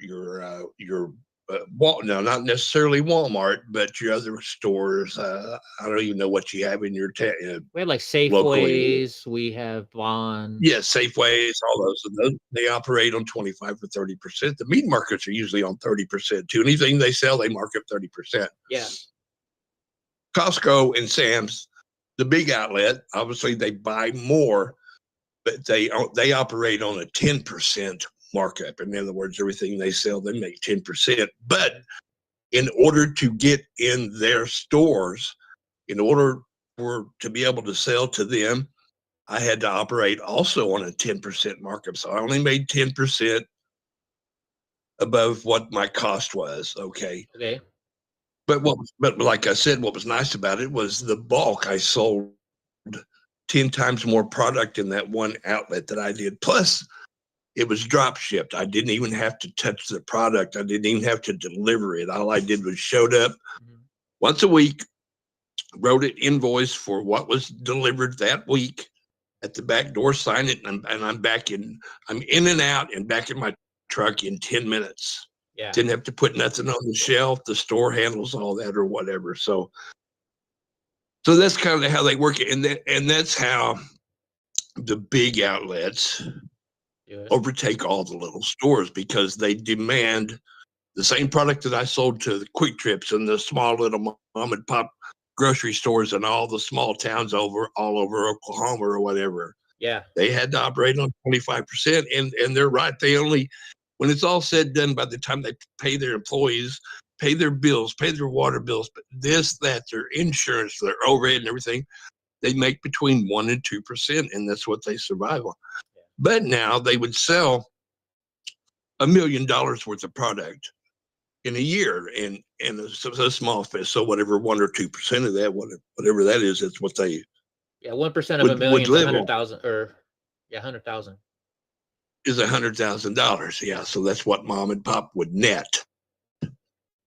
no, not necessarily Walmart, but your other stores. I don't even know what you have in your
we have like Safeways. Locally. We have Vons.
Yes, Safeways, all those. And those they operate on 25 or 30%. The meat markets are usually on 30% too. Anything they sell, they mark up 30%.
Yeah.
Costco and Sam's, the big outlet, obviously they buy more. But they operate on a 10% markup. In other words, everything they sell, they make 10%. But in order to get in their stores, in order to be able to sell to them, I had to operate also on a 10% markup. So I only made 10% above what my cost was. Okay.
Okay.
But like I said, what was nice about it was the bulk I sold 10 times more product in that one outlet that I did. Plus, it was drop shipped. I didn't even have to touch the product. I didn't even have to deliver it. All I did was showed up once a week, wrote an invoice for what was delivered that week at the back door, sign it, and I'm in and out and back in my truck in 10 minutes.
Yeah.
Didn't have to put nothing on the shelf. The store handles all that or whatever. So that's kind of how they work it. And that's how the big outlets overtake all the little stores because they demand the same product that I sold to the Quick Trips and the small little mom and pop grocery stores and all the small towns all over Oklahoma or whatever.
Yeah.
They had to operate on 25%. And they're right. They only, when it's all said and done, by the time they pay their employees, pay their bills, pay their water bills, this, that, their insurance, their overhead and everything, they make between 1% and 2%. And that's what they survive on. But now they would sell $1 million worth of product in a year, and a small fee. So whatever 1 or 2% of that, whatever that is, that's what they
1% of a million, 100,000, or 100,000
is $100,000. Yeah, so that's what mom and pop would net.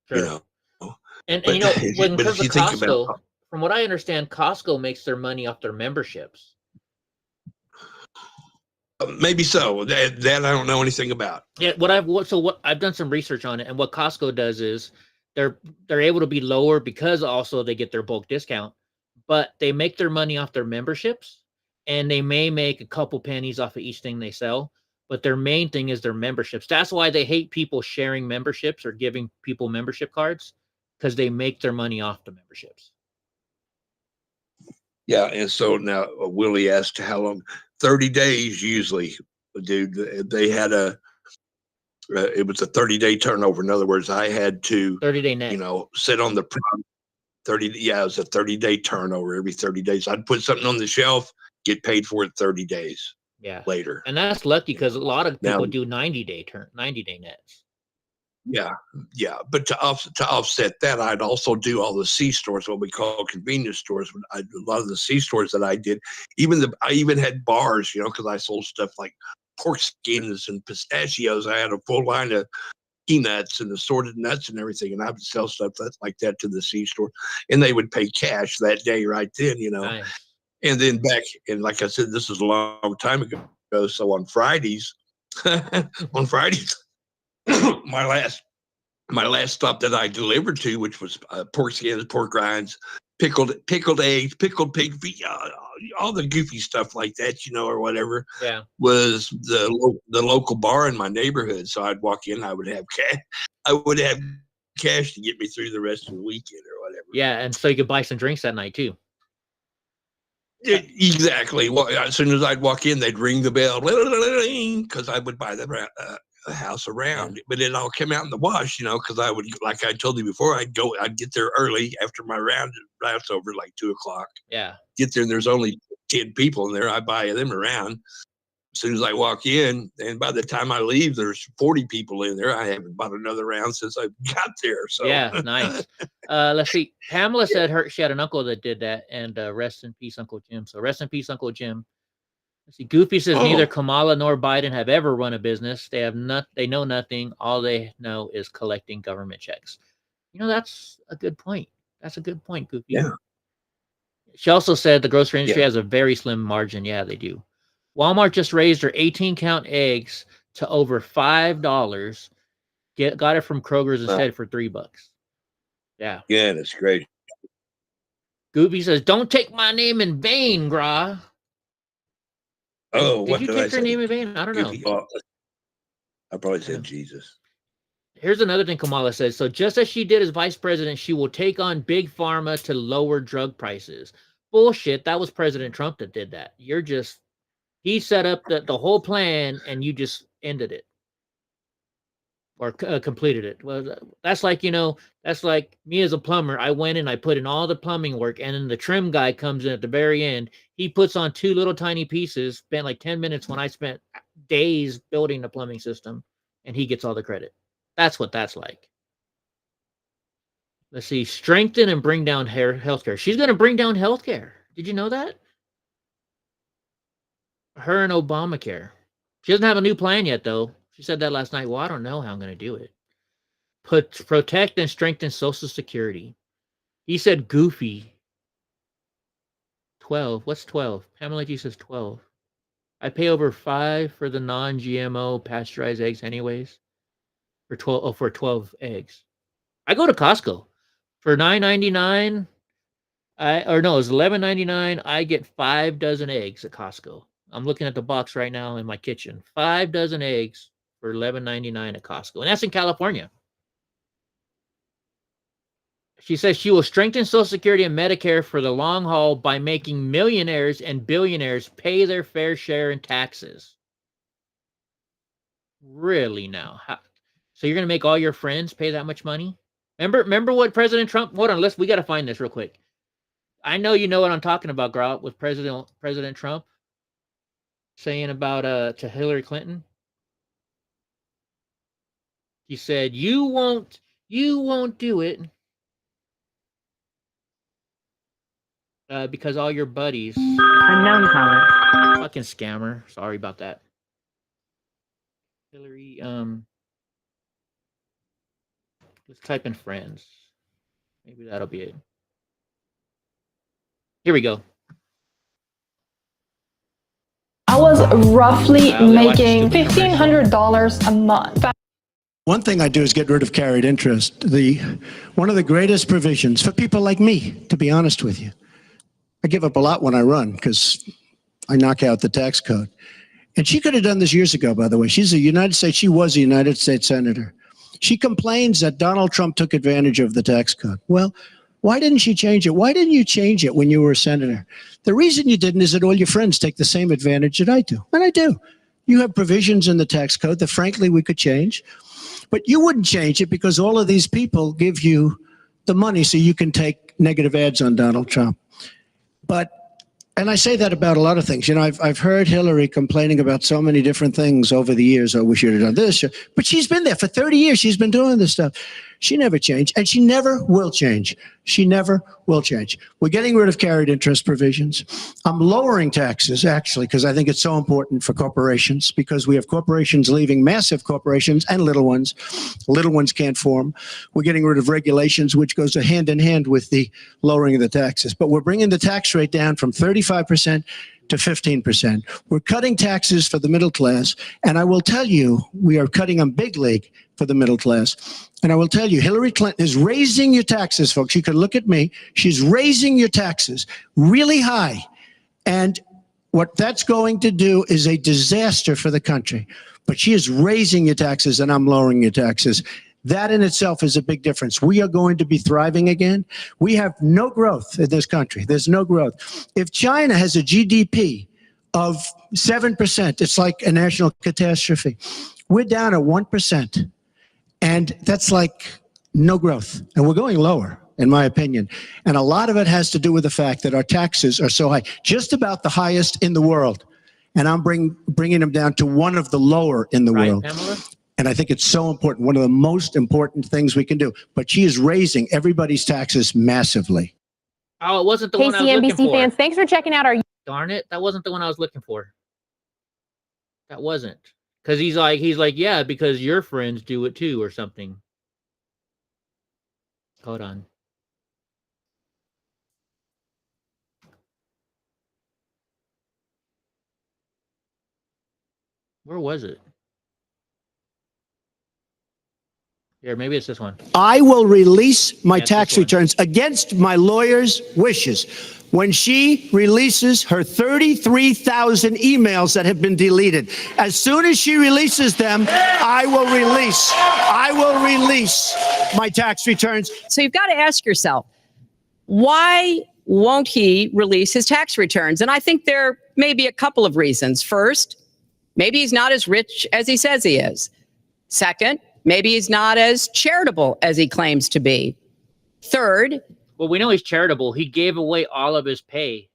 Sure.
You know,
and
but,
you know, when it
but
comes
if
to
you think
Costco,
about,
from what I understand, Costco makes their money off their memberships.
maybe so. That I don't know anything about.
Yeah, what I've done some research on it, and what Costco does is they're able to be lower because also they get their bulk discount, but they make their money off their memberships, and they may make a couple pennies off of each thing they sell, but their main thing is their memberships. That's why they hate people sharing memberships or giving people membership cards, because they make their money off the memberships.
Yeah, and so now Willie asked how long. 30 days usually, dude. They had it was a 30-day turnover. In other words, I had to
30-day net.
You know, sit on the 30. Yeah, it was a 30-day turnover. Every 30 days, I'd put something on the shelf, get paid for it 30 days.
Yeah.
Later,
and that's lucky because a lot of people
now,
do 90-day nets.
Yeah, but to offset that, I'd also do all the C stores, what we call convenience stores. A lot of the C stores that I did, I even had bars, you know, because I sold stuff like pork skins and pistachios. I had a full line of peanuts and assorted nuts and everything, and I would sell stuff like that to the C store, and they would pay cash that day right then, you know.
Nice.
And then and like I said, this is a long time ago. So on Fridays, my last stop that I delivered to, which was pork skins, pork rinds, pickled eggs, pickled pig feet, all the goofy stuff like that, you know, or whatever.
Yeah,
was the local bar in my neighborhood. So I'd walk in, I would have cash to get me through the rest of the weekend or whatever.
Yeah, and so you could buy some drinks that night too.
Exactly. Well, as soon as I'd walk in, they'd ring the bell because I would buy the house around, but it all came out in the wash, you know, because I would, like I told you before, I'd get there early after my round's over, like 2:00.
Yeah.
Get there and there's only 10 people in there. I buy them around. As soon as I walk in, and by the time I leave, there's 40 people in there. I haven't bought another round since I got there. So
yeah, nice. Let's see. Pamela said she had an uncle that did that, and rest in peace, Uncle Jim. So rest in peace, Uncle Jim. Let's see. Goofy says neither Kamala nor Biden have ever run a business. They know nothing. All they know is collecting government checks. You know, that's a good point. That's a good point, Goofy.
Yeah.
She also said the grocery industry has a very slim margin. Yeah, they do. Walmart just raised their 18-count eggs to over $5. Got it from Kroger's instead for $3. Yeah.
Yeah, that's great.
Goofy says, "Don't take my name in vain, Gra."
Oh,
did you take her name in vain? I don't know.
I probably said Jesus.
Here's another thing Kamala says. So just as she did as vice president, she will take on big pharma to lower drug prices. Bullshit. That was President Trump that did that. He set up the whole plan and you just ended it or completed it. Well, that's like, you know, that's like me as a plumber. I went and I put in all the plumbing work, and then the trim guy comes in at the very end. He puts on 2 little tiny pieces, spent like 10 minutes when I spent days building the plumbing system, and he gets all the credit. That's what that's like. Let's see. Strengthen and bring down healthcare. She's going to bring down healthcare. Did you know that? Her and Obamacare. She doesn't have a new plan yet, though. She said that last night. Well, I don't know how I'm going to do it. Protect and strengthen Social Security. He said goofy. 12. What's 12? Pamela G says 12. I pay over $5 for the non-GMO pasteurized eggs anyways. For 12 eggs. I go to Costco. For $9.99, it was $11.99. I get 5 dozen eggs at Costco. I'm looking at the box right now in my kitchen. 5 dozen eggs for $11.99 at Costco. And that's in California. She says she will strengthen Social Security and Medicare for the long haul by making millionaires and billionaires pay their fair share in taxes. Really now? So you're going to make all your friends pay that much money? Remember what President Trump... Hold on, we got to find this real quick. I know you know what I'm talking about, Grout, with President Trump saying about to Hillary Clinton. He said, you won't do it because all your buddies...
Unknown caller.
Fucking scammer. Sorry about that. Hillary, let's type in friends. Maybe that'll be it. Here we go.
I was roughly making $1,500 a month.
One thing I do is get rid of carried interest. One of the greatest provisions for people like me, to be honest with you. I give up a lot when I run because I knock out the tax code. And she could have done this years ago, by the way. She was a United States senator. She complains that Donald Trump took advantage of the tax code. Well, why didn't she change it? Why didn't you change it when you were a senator? The reason you didn't is that all your friends take the same advantage that I do. And I do. You have provisions in the tax code that, frankly, we could change. But you wouldn't change it because all of these people give you the money so you can take negative ads on Donald Trump. And I say that about a lot of things. You know, I've heard Hillary complaining about so many different things over the years. Oh, we should have done this. But she's been there for 30 years. She's been doing this stuff. She never changed, and she never will change. She never will change. We're getting rid of carried interest provisions. I'm lowering taxes, actually, because I think it's so important for corporations, because we have corporations leaving, massive corporations and little ones. Little ones can't form. We're getting rid of regulations, which goes hand in hand with the lowering of the taxes. But we're bringing the tax rate down from 35% to 15%. We're cutting taxes for the middle class, and I will tell you, we are cutting them big league for the middle class. And I will tell you, Hillary Clinton is raising your taxes, folks. You can look at me. She's raising your taxes really high. And what that's going to do is a disaster for the country. But she is raising your taxes, and I'm lowering your taxes. That in itself is a big difference. We are going to be thriving again. We have no growth in this country. There's no growth. If China has a GDP of 7%, it's like a national catastrophe. We're down at 1%. And that's like no growth. And we're going lower, in my opinion. And a lot of it has to do with the fact that our taxes are so high, just about the highest in the world. And I'm bringing them down to one of the lower in the world. Pamela? And I think it's so important, one of the most important things we can do. But she is raising everybody's taxes massively.
Oh, it wasn't the one I was looking for.
CNBC fans, thanks for checking out our...
Darn it, that wasn't the one I was looking for. That wasn't. Because he's like, yeah, because your friends do it too, or something. Hold on. Where was it? Here, maybe it's this one.
I will release my tax returns against my lawyer's wishes when she releases her 33,000 emails that have been deleted. As soon as she releases them, I will release my tax returns.
So you've got to ask yourself, why won't he release his tax returns? And I think there may be a couple of reasons. First, maybe he's not as rich as he says he is. Second, maybe he's not as charitable as he claims to be. Third,
well, we know he's charitable. He gave away all of his pay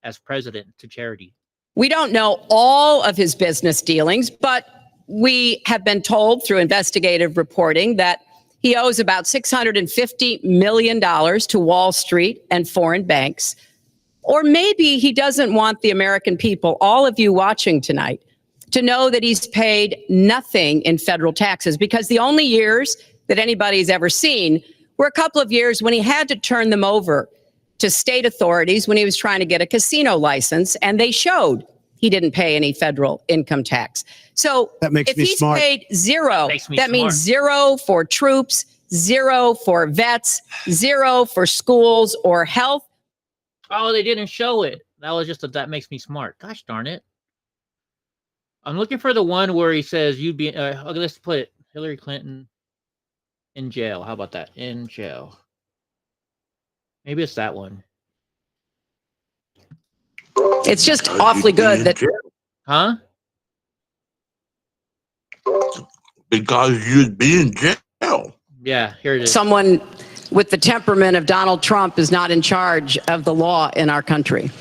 as president to charity.
We don't know all of his business dealings, but we have been told through investigative reporting that he owes about $650 million to Wall Street and foreign banks. Or maybe he doesn't want the American people, all of you watching tonight, to know that he's paid nothing in federal taxes, because the only years that anybody's ever seen were a couple of years when he had to turn them over to state authorities when he was trying to get a casino license, and they showed he didn't pay any federal income tax. So if he's paid zero, that means zero for troops, zero for vets, zero for schools or health.
Oh, they didn't show it. That was just that makes me smart. Gosh darn it. I'm looking for the one where he says you'd be, okay, let's put Hillary Clinton in jail. How about that? In jail. Maybe it's that one.
It's just awfully good that.
Huh?
Because you'd be in jail.
Yeah, here it is.
Someone with the temperament of Donald Trump is not in charge of the law in our country.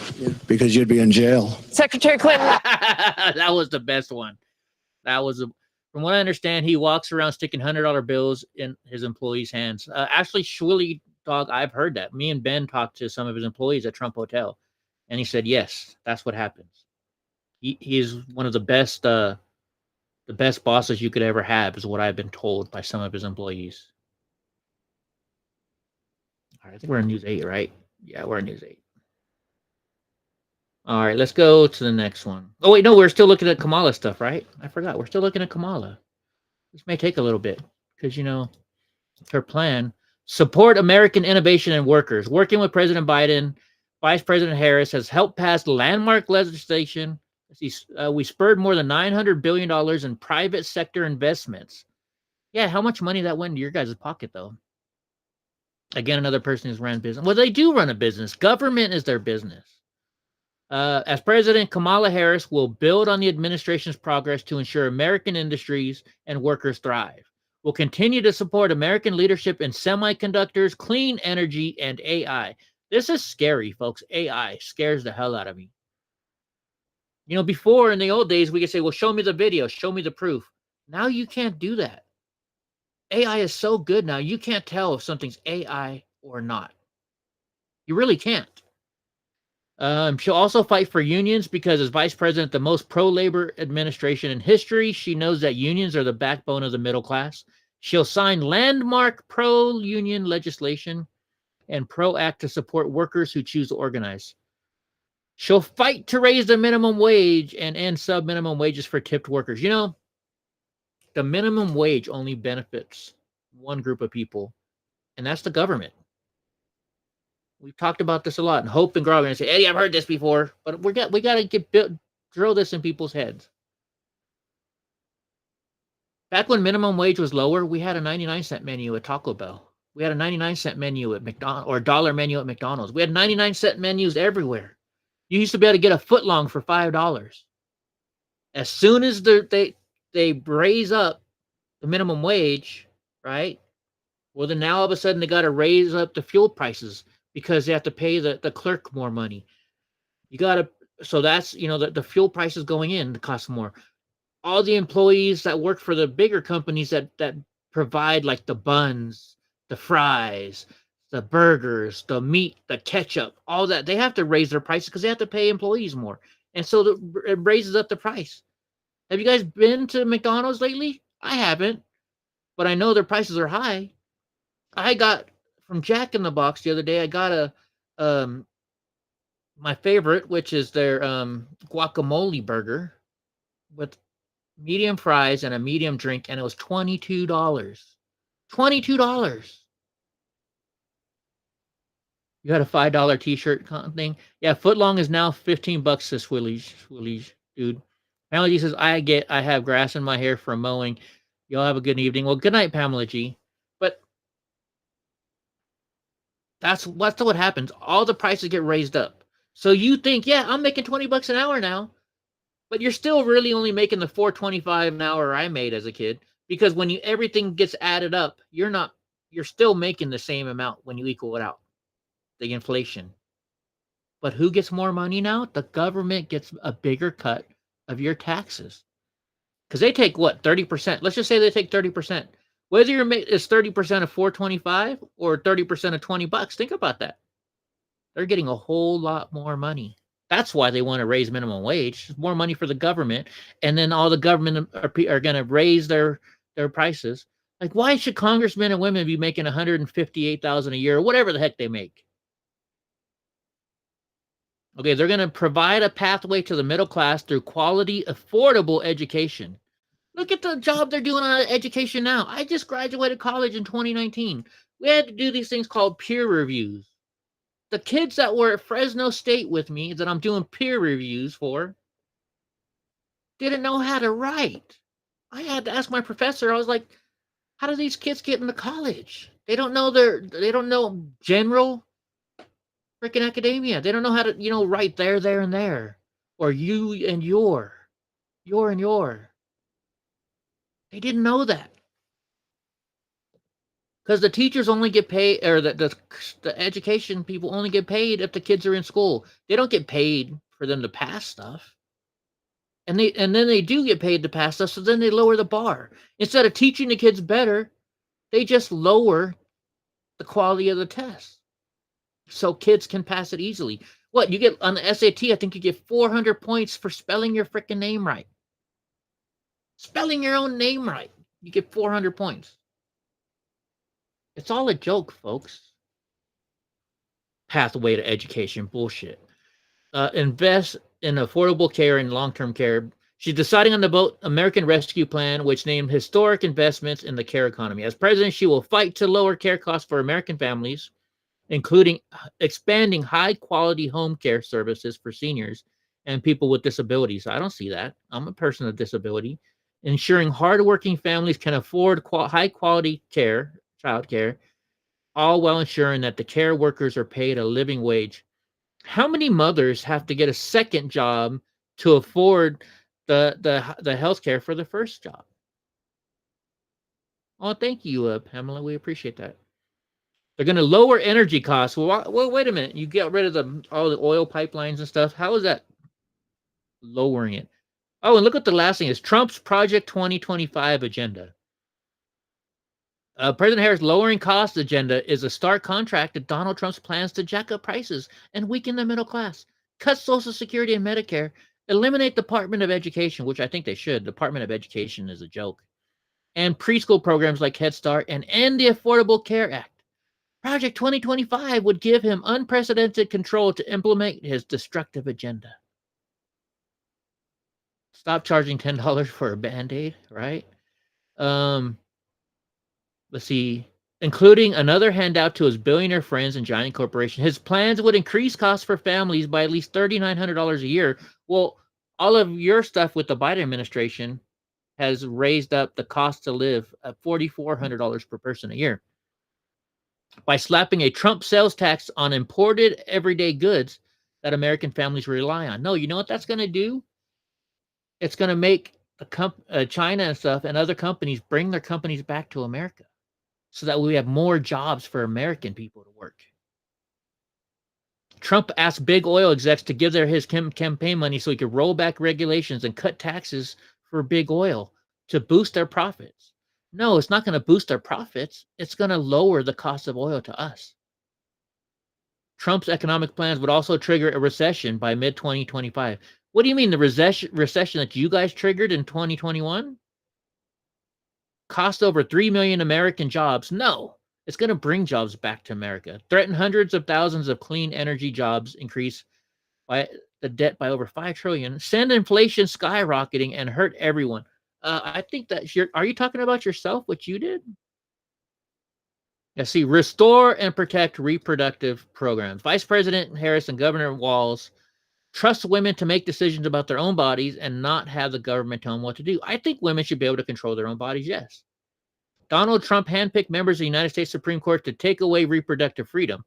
Because you'd be in jail.
Secretary Clinton.
That was the best one. That was, from what I understand, he walks around sticking $100 bills in his employees' hands. Actually, Schwilly Dog, I've heard that. Me and Ben talked to some of his employees at Trump Hotel, and he said, yes, that's what happens. He is one of the best bosses you could ever have, is what I've been told by some of his employees. All right, I think we're in News 8, right? Yeah, we're in News 8. All right, let's go to the next one. Oh, wait, no, we're still looking at Kamala stuff, right? I forgot. We're still looking at Kamala. This may take a little bit because, her plan, support American innovation and workers. Working with President Biden, Vice President Harris has helped pass landmark legislation. We spurred more than $900 billion in private sector investments. Yeah, how much money that went into your guys' pocket, though? Again, another person who's ran business. Well, they do run a business. Government is their business. As president, Kamala Harris will build on the administration's progress to ensure American industries and workers thrive. We'll continue to support American leadership in semiconductors, clean energy, and AI. This is scary, folks. AI scares the hell out of me. Before in the old days, we could say, well, show me the video, show me the proof. Now you can't do that. AI is so good now, you can't tell if something's AI or not. You really can't. She'll also fight for unions because as vice president, the most pro-labor administration in history, she knows that unions are the backbone of the middle class. She'll sign landmark pro-union legislation and pro-act to support workers who choose to organize. She'll fight to raise the minimum wage and end sub-minimum wages for tipped workers. The minimum wage only benefits one group of people, and that's the government. We've talked about this a lot, and Hope and Grog are going to say, Eddie, I've heard this before, but we got to drill this in people's heads. Back when minimum wage was lower, we had a 99-cent menu at Taco Bell. We had a 99-cent menu at McDonald's, or $1 menu at McDonald's. We had 99-cent menus everywhere. You used to be able to get a footlong for $5. As soon as they raise up the minimum wage, right? Well, then now all of a sudden they got to raise up the fuel prices because they have to pay the clerk more money. So that's, the fuel prices going in to cost more. All the employees that work for the bigger companies that provide like the buns, the fries, the burgers, the meat, the ketchup, all that, they have to raise their prices because they have to pay employees more. And so it raises up the price. Have you guys been to McDonald's lately? I haven't, but I know their prices are high. I got from Jack in the Box the other day, I got my favorite, which is their guacamole burger with medium fries and a medium drink, and it was $22. $22. You had a $5 t-shirt thing. Yeah, footlong is now $15 this Willie's dude. Pamela G says, I have grass in my hair from mowing. Y'all have a good evening. Well, good night, Pamela G. But that's what happens. All the prices get raised up. So you think, yeah, I'm making $20 an hour now, but you're still really only making the $4.25 an hour I made as a kid, because when everything gets added up, you're still making the same amount when you equal it out, the inflation. But who gets more money now? The government gets a bigger cut of your taxes, because they take what, 30%. Let's just say they take 30%. Whether it's 30% of $4.25 or 30% of $20, think about that. They're getting a whole lot more money. That's why they want to raise minimum wage. More money for the government, and then all the government are going to raise their prices. Like, why should congressmen and women be making $158,000 a year, or whatever the heck they make? Okay, they're going to provide a pathway to the middle class through quality, affordable education. Look at the job they're doing on education now. I just graduated college in 2019. We had to do these things called peer reviews. The kids that were at Fresno State with me that I'm doing peer reviews for didn't know how to write. I had to ask my professor. I was like, how do these kids get into college? They don't know general Freaking academia. They don't know how to, write there, and there. Or you and your. Your and your. They didn't know that. Because the teachers only get paid, or the education people only get paid if the kids are in school. They don't get paid for them to pass stuff. And then they do get paid to pass stuff, so then they lower the bar. Instead of teaching the kids better, they just lower the quality of the test so kids can pass it easily. What, you get on the SAT, I think you get 400 points for spelling your freaking name right. Spelling your own name right. You get 400 points. It's all a joke, folks. Pathway to education bullshit. Invest in affordable care and long-term care. She's deciding on the vote American Rescue Plan, which named historic investments in the care economy. As president, she will fight to lower care costs for American families, including expanding high-quality home care services for seniors and people with disabilities. I don't see that. I'm a person with disability. Ensuring hardworking families can afford high-quality care, child care, all while ensuring that the care workers are paid a living wage. How many mothers have to get a second job to afford the health care for the first job? Oh, thank you, Pamela. We appreciate that. They're going to lower energy costs. Well, wait a minute. You get rid of all the oil pipelines and stuff. How is that lowering it? Oh, and look at the last thing is Trump's Project 2025 agenda. President Harris' lowering cost agenda is a stark contrast to Donald Trump's plans to jack up prices and weaken the middle class, cut Social Security and Medicare, eliminate Department of Education, which I think they should. Department of Education is a joke, and preschool programs like Head Start, and end the Affordable Care Act. Project 2025 would give him unprecedented control to implement his destructive agenda. Stop charging $10 for a Band-Aid, right? Let's see. Including another handout to his billionaire friends and giant corporation. His plans would increase costs for families by at least $3,900 a year. Well, all of your stuff with the Biden administration has raised up the cost to live at $4,400 per person a year. By slapping a Trump sales tax on imported everyday goods that American families rely on. No, you know what that's going to do? It's going to make China and stuff and other companies bring their companies back to America so that we have more jobs for American people to work. Trump asked big oil execs to give his campaign money so he could roll back regulations and cut taxes for big oil to boost their profits. No, it's not going to boost their profits. It's going to lower the cost of oil to us. Trump's economic plans would also trigger a recession by mid-2025. What do you mean, the recession that you guys triggered in 2021? Cost over 3 million American jobs? No, it's going to bring jobs back to America. Threaten hundreds of thousands of clean energy jobs, increase by the debt by over 5 trillion, send inflation skyrocketing, and hurt everyone. I think that are you talking about yourself, what you did? See, restore and protect reproductive programs. Vice President Harris and Governor Walz trust women to make decisions about their own bodies and not have the government tell them what to do. I think women should be able to control their own bodies, yes. Donald Trump handpicked members of the United States Supreme Court to take away reproductive freedom.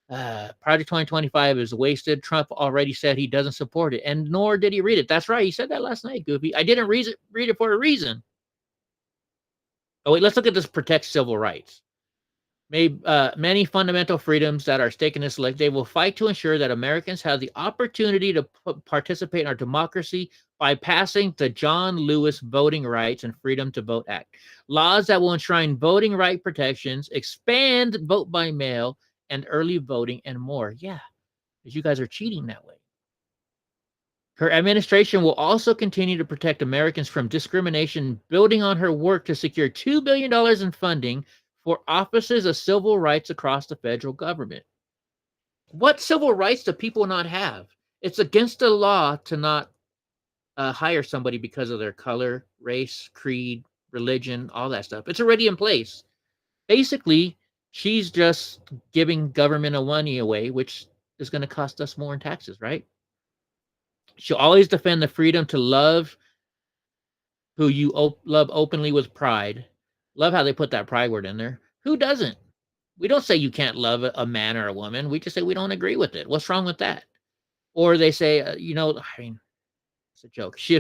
Project 2025 is wasted. Trump already said he doesn't support it, and nor did he read it. That's right. He said that last night, Goofy. I didn't read it for a reason. Oh, wait, let's look at this protect civil rights. Many fundamental freedoms that are at stake in this election. They will fight to ensure that Americans have the opportunity to participate in our democracy by passing the John Lewis Voting Rights and Freedom to Vote Act. Laws that will enshrine voting right protections, expand vote by mail, and early voting, and more. Yeah, because you guys are cheating that way. Her administration will also continue to protect Americans from discrimination, building on her work to secure $2 billion in funding for offices of civil rights across the federal government. What civil rights do people not have? It's against the law to not hire somebody because of their color, race, creed, religion, all that stuff. It's already in place. Basically, she's just giving government money away, which is going to cost us more in taxes, right? She'll always defend the freedom to love who you love openly with pride. Love how they put that pride word in there. Who doesn't? We don't say you can't love a man or a woman. We just say we don't agree with it. What's wrong with that? Or they say, I mean, it's a joke. She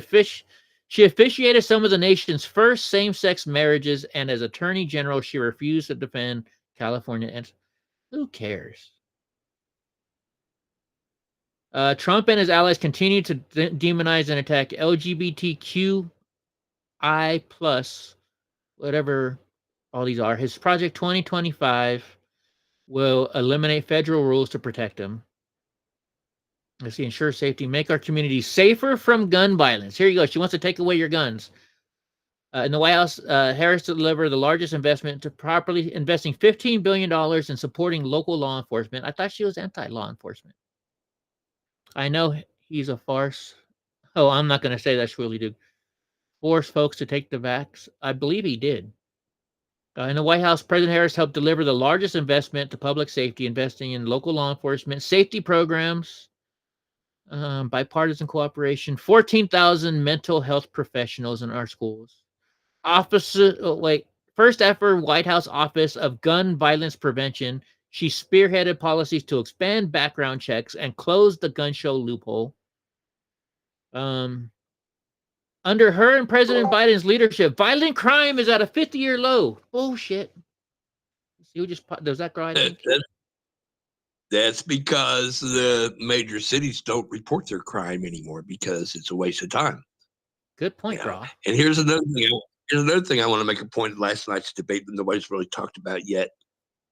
officiated some of the nation's first same-sex marriages, and as Attorney General, she refused to defend California. And who cares? Trump and his allies continue to demonize and attack LGBTQI+, whatever all these are. His Project 2025 will eliminate federal rules to protect them. Let's see, ensure safety, make our communities safer from gun violence. Here you go. She wants to take away your guns. In the White House, Harris delivered the largest investment to properly investing $15 billion in supporting local law enforcement. I thought she was anti-law enforcement. I know he's a farce. Oh, I'm not going to say that's really to force folks to take the vax. I believe he did. In the White House, President Harris helped deliver the largest investment to public safety, investing in local law enforcement, safety programs, bipartisan cooperation, 14,000 mental health professionals in our schools. First ever White House Office of Gun Violence Prevention. She spearheaded policies to expand background checks and close the gun show loophole. Under her and President Biden's leadership, violent crime is at a 50-year low. Bullshit. See who just does that guy?
That's because the major cities don't report their crime anymore because it's a waste of time.
Good point, Rob.
And here's another thing I want to make a point of last night's debate that nobody's really talked about yet.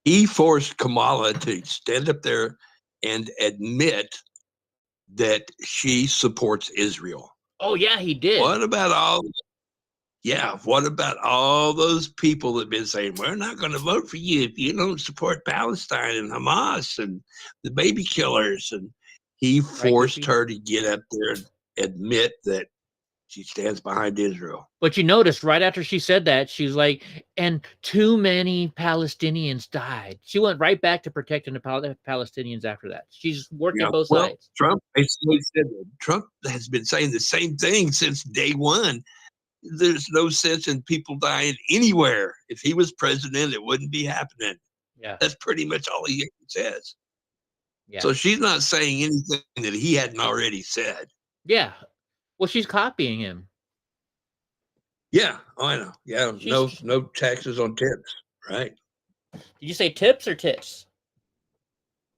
He forced Kamala to stand up there and admit that she supports Israel.
Oh, yeah, he did.
What about all those people that have been saying, we're not going to vote for you if you don't support Palestine and Hamas and the baby killers? And he forced her to get up there and admit that she stands behind Israel.
But you notice right after she said that, she's like, and too many Palestinians died. She went right back to protecting the Palestinians after that. She's working both sides.
Trump basically said Trump has been saying the same thing since day one. There's no sense in people dying anywhere. If he was president, it wouldn't be happening.
Yeah.
That's pretty much all he says.
Yeah.
So she's not saying anything that he hadn't already said.
Yeah. Well, she's copying him.
Yeah, I know. Yeah, no taxes on tips, right?
Did you say tips or tits?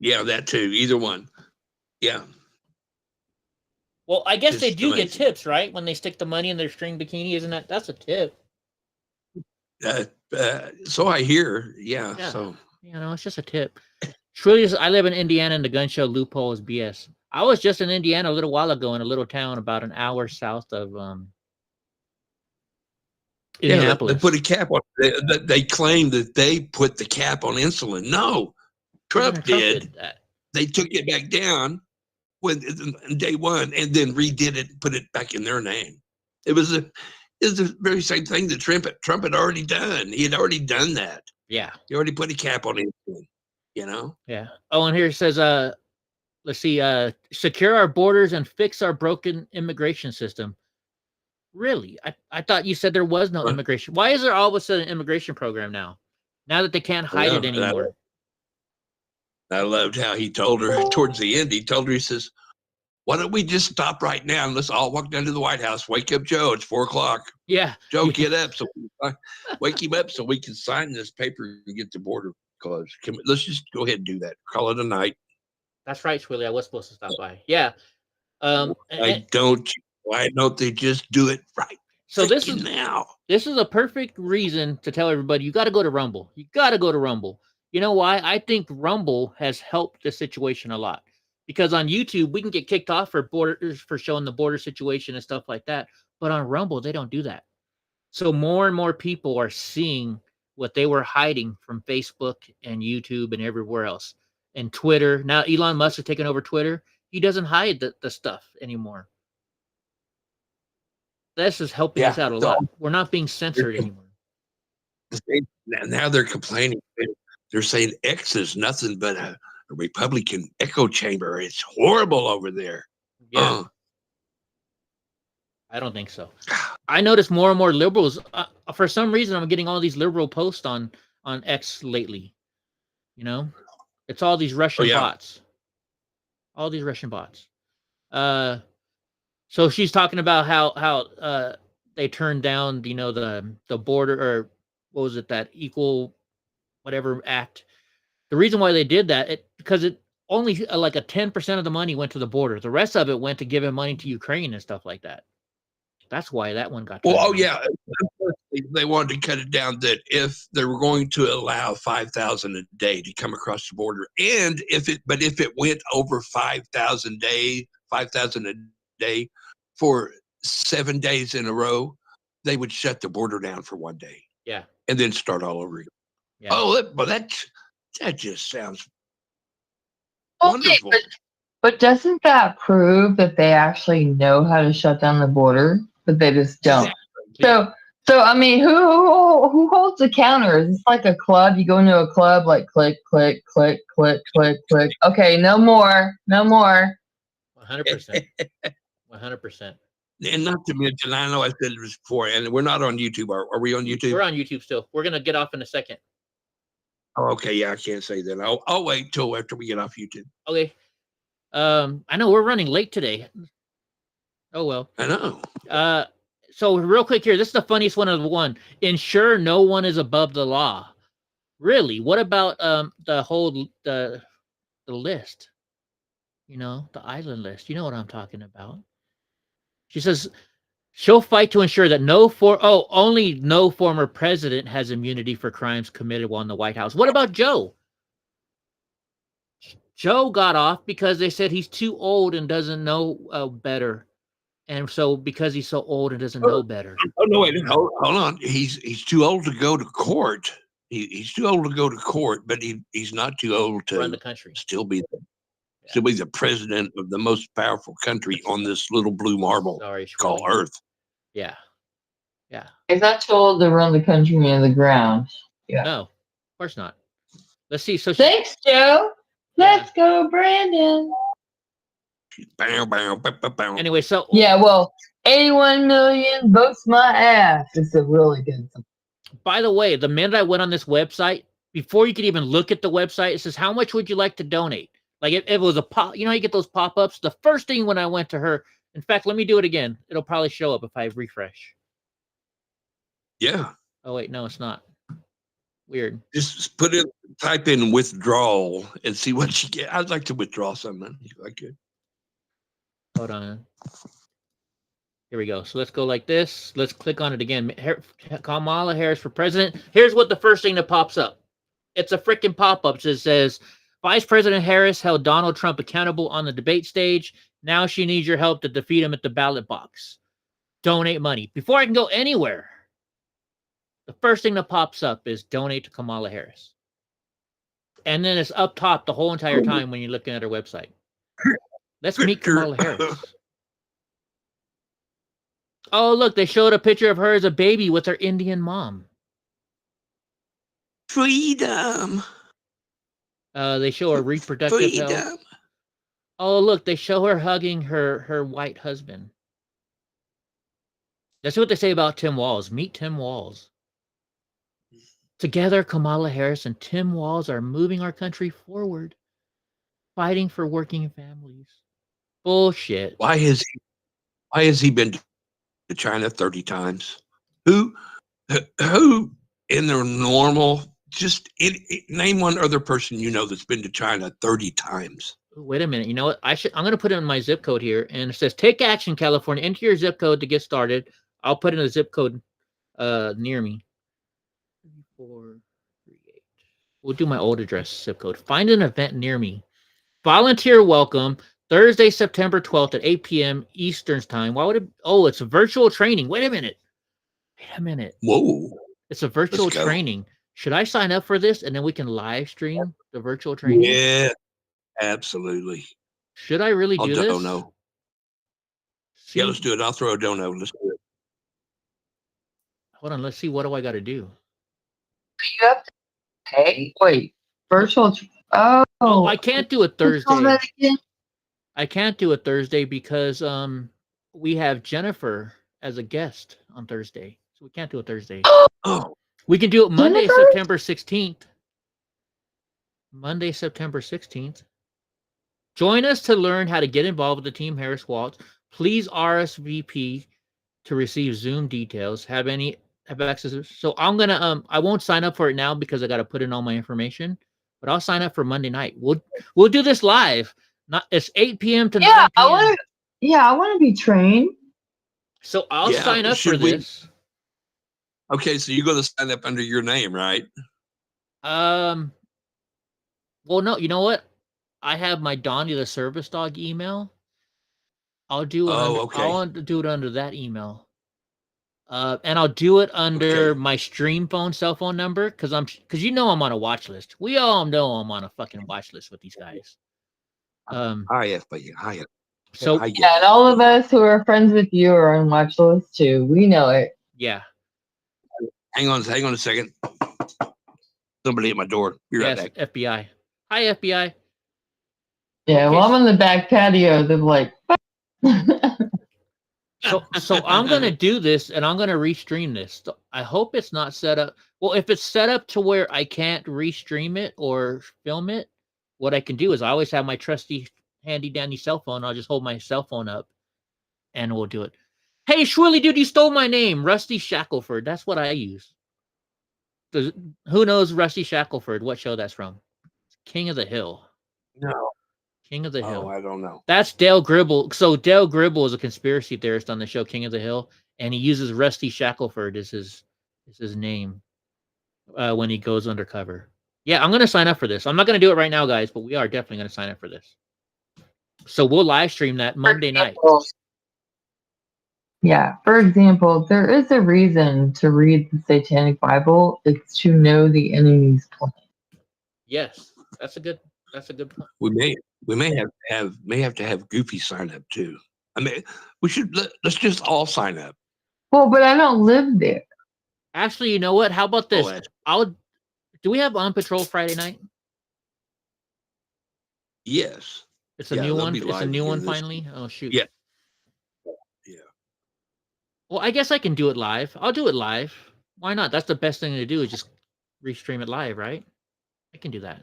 Yeah, that too. Either one. Yeah.
Well, I guess they do get tips, right? When they stick the money in their string bikini, isn't that's a tip?
So I hear. Yeah. So
it's just a tip. Truly, I live in Indiana, and the gun show loophole is BS. I was just in Indiana a little while ago in a little town about an hour south of Indianapolis.
They put a cap on. They claim that they put the cap on insulin. No, Trump did
that.
They took it back down when day one, and then redid it, and put it back in their name. It was the very same thing that Trump had already done. He had already done that.
Yeah,
he already put a cap on insulin.
Yeah. Oh, and here it says, let's see, secure our borders and fix our broken immigration system. Really? I thought you said there was no immigration. Why is there all of a sudden an immigration program now? Now that they can't hide it anymore.
I loved how he told her towards the end. He told her, he says, why don't we just stop right now and let's all walk down to the White House. Wake up Joe. It's 4:00.
Yeah.
Joe, get up. Wake him up so we can sign this paper and get the border closed. Let's just go ahead and do that. Call it a night.
That's right, Twilly. I was supposed to stop by. Yeah.
Why don't they just do it right?
So this is a perfect reason to tell everybody you got to go to Rumble. You got to go to Rumble. You know why? I think Rumble has helped the situation a lot because on YouTube we can get kicked off for showing the border situation and stuff like that. But on Rumble they don't do that. So more and more people are seeing what they were hiding from Facebook and YouTube and everywhere else. And Twitter. Now Elon Musk has taken over Twitter. He doesn't hide the stuff anymore. This is helping us out a lot. We're not being censored anymore.
Now they're complaining. They're saying X is nothing but a Republican echo chamber. It's horrible over there.
Yeah. I don't think so. I notice more and more liberals. For some reason, I'm getting all these liberal posts on X lately. You know, it's all these Russian bots. All these Russian bots. So she's talking about how they turned down, you know, the border, or what was it, that equal whatever act. The reason why they did that, because it only like a 10% of the money went to the border. The rest of it went to giving money to Ukraine and stuff like that. That's why that one got.
Well, they wanted to cut it down. That if they were going to allow 5,000 a day to come across the border, and if it went over 5,000 a day for 7 days in a row, they would shut the border down for 1 day.
Yeah,
and then start all over again.
Yeah.
Oh, that just sounds wonderful.
But doesn't that prove that they actually know how to shut down the border, but they just don't? So I mean, who holds the counters? It's like a club. You go into a club, like click, click, click, click, click, click. Okay, no more.
100%. 100%.
And not to mention, I know I said it before, and we're not on YouTube. Are we on YouTube?
We're on YouTube still. We're gonna get off in a second.
Oh, okay, yeah, I can't say that. I'll wait till after we get off YouTube.
Okay. I know we're running late today. Oh well.
I know.
So real quick here, this is the funniest one of the one. Ensure no one is above the law. Really? What about the whole the list? You know, the island list. You know what I'm talking about. She says she'll fight to ensure that only no former president has immunity for crimes committed while in the White House. What about Joe? Joe got off because they said he's too old and doesn't know better. And so because he's so old and doesn't know better.
Oh no! Wait, hold on. He's too old to go to court. He's too old to go to court, but he's not too old to
run the country.
Still be the president of the most powerful country on this little blue marble called Earth.
Yeah.
He's not too old to run the country on the ground. Yeah.
No, of course not. Let's see. So
thanks, Joe. Let's go, Brandon.
Anyway, so
yeah, well, 81 million votes my ass. It's a really good one.
By the way, the minute I went on this website, before you could even look at the website, it says, "How much would you like to donate?" Like if it was a pop, you know, you get those pop-ups. The first thing when I went to her, in fact, let me do it again. It'll probably show up if I refresh.
Yeah.
Oh wait, no, it's not. Weird.
Just type in withdrawal and see what you get. I'd like to withdraw some money if I could.
Hold on. Here we go. So let's go like this. Let's click on it again. Kamala Harris for president. Here's what the first thing that pops up. It's a freaking pop-up that says, Vice President Harris held Donald Trump accountable on the debate stage. Now she needs your help to defeat him at the ballot box. Donate money. Before I can go anywhere, the first thing that pops up is donate to Kamala Harris. And then it's up top the whole entire time when you're looking at her website. Let's meet Kamala Harris. Oh, look, they showed a picture of her as a baby with her Indian mom.
Freedom.
They show her reproductive health. Oh, look, they show her hugging her white husband. That's what they say about Tim Walz. Meet Tim Walz. Together, Kamala Harris and Tim Walz are moving our country forward, fighting for working families. Bullshit.
Why has he been to China 30 times? Who in their normal, name one other person you know that's been to China 30 times.
Wait a minute. You know what? I'm going to put in my zip code here, and it says, take action, California. Enter your zip code to get started. I'll put in a zip code near me. 3438. We'll do my old address zip code. Find an event near me. Volunteer welcome. Thursday, September 12th at 8 p.m. Eastern time. Why would it? Oh, it's a virtual training. Wait a minute.
Whoa.
It's a virtual training. Should I sign up for this and then we can live stream the virtual training?
Yeah, absolutely.
Should I really do this?
Oh, no. Yeah, let's do it. I'll throw a dono. Let's do it.
Hold on. Let's see. What do I got to do?
You have to pay? Wait. Virtual. Oh,
I can't do it Thursday. I can't do it Thursday because we have Jennifer as a guest on Thursday. So we can't do it Thursday.
Oh.
We can do it Monday,
Jennifer?
September 16th. Monday, September 16th. Join us to learn how to get involved with the Team Harris Waltz. Please RSVP to receive Zoom details. Have access? So I'm gonna I won't sign up for it now because I got to put in all my information. But I'll sign up for Monday night. We'll do this live. It's 8 p.m. to 9 p.m.
I want to be trained.
So I'll sign up for this.
Okay, so you're going to sign up under your name, right?
Well, no. You know what? I have my DonnieTheServiceDog email. I'll do it. I'll do it under that email. And I'll do it under my stream phone cell phone number because I'm on a watch list. We all know I'm on a fucking watch list with these guys.
Hi.
So
and all of us who are friends with you are on watch list too. We know it.
Yeah.
Hang on a second. Somebody at my door. Be right back.
FBI. Hi, FBI.
Yeah, well, I'm on the back patio. They're like.
So I'm gonna do this, and I'm gonna restream this. I hope it's not set up. Well, if it's set up to where I can't restream it or film it, what I can do is I always have my trusty handy dandy cell phone. I'll just hold my cell phone up, and we'll do it. Hey, Schwilly, dude, you stole my name, Rusty Shackelford. That's what I use. Who knows Rusty Shackelford? What show that's from? King of the Hill.
No.
King of the Hill.
Oh, I don't know.
That's Dale Gribble. So Dale Gribble is a conspiracy theorist on the show King of the Hill, and he uses Rusty Shackelford as his name when he goes undercover. Yeah, I'm gonna sign up for this. I'm not gonna do it right now, guys, but we are definitely gonna sign up for this. So we'll live stream that Monday night.
Yeah, for example, there is a reason to read the Satanic Bible. It's to know the enemy's plan.
Yes, that's a good point.
We may have to have Goofy sign up too. I mean, let's just all sign up.
Well, but I don't live there.
Actually, you know what? How about this? Do we have On Patrol Friday night?
Yes.
It's a new one. It's a new one finally. Oh shoot.
Yeah.
Well, I guess I can do it live. I'll do it live. Why not? That's the best thing to do is just restream it live, right? I can do that.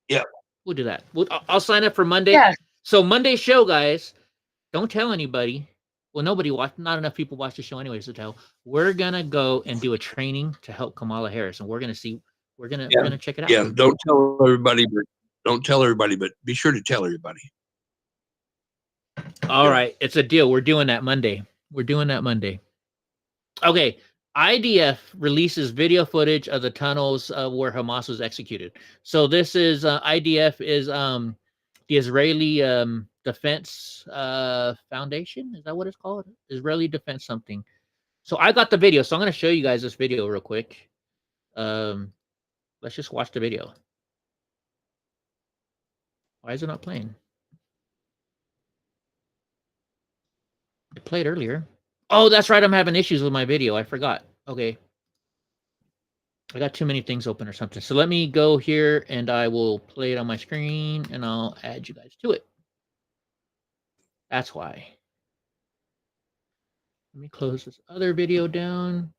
Yeah.
We'll do that. I'll sign up for Monday.
Yeah.
So Monday show, guys. Don't tell anybody. Well, nobody watched. Not enough people watch the show anyways to tell. We're gonna go and do a training to help Kamala Harris, and we're gonna see. We're gonna check it out.
Yeah. Don't tell everybody, but be sure to tell everybody.
All right, it's a deal. We're doing that Monday. Okay. IDF releases video footage of the tunnels where Hamas was executed. So this is IDF is the Israeli Defense Foundation. Is that what it's called? Israeli Defense something. So I got the video. So I'm going to show you guys this video real quick. Let's just watch the video. Why is it not playing? It played earlier. Oh, that's right. I'm having issues with my video. I forgot. Okay. I got too many things open or something. So let me go here and I will play it on my screen and I'll add you guys to it. That's why. Let me close this other video down.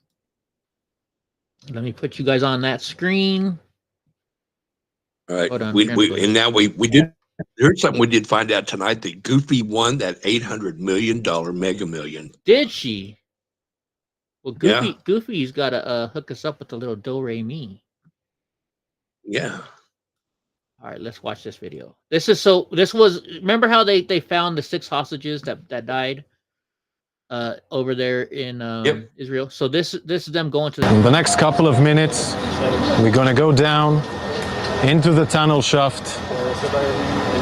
Let me put you guys on that screen.
All right.
Hold on,
we did. Here's something we did find out tonight that Goofy won that $800 million Mega Million.
Did she? Well, Goofy's got to hook us up with the little do-re-mi.
Yeah.
All right, let's watch this video. Remember how they found the 6 hostages that died over there in Israel? So this is them going to
In the next couple of minutes, we're going to go down into the tunnel shaft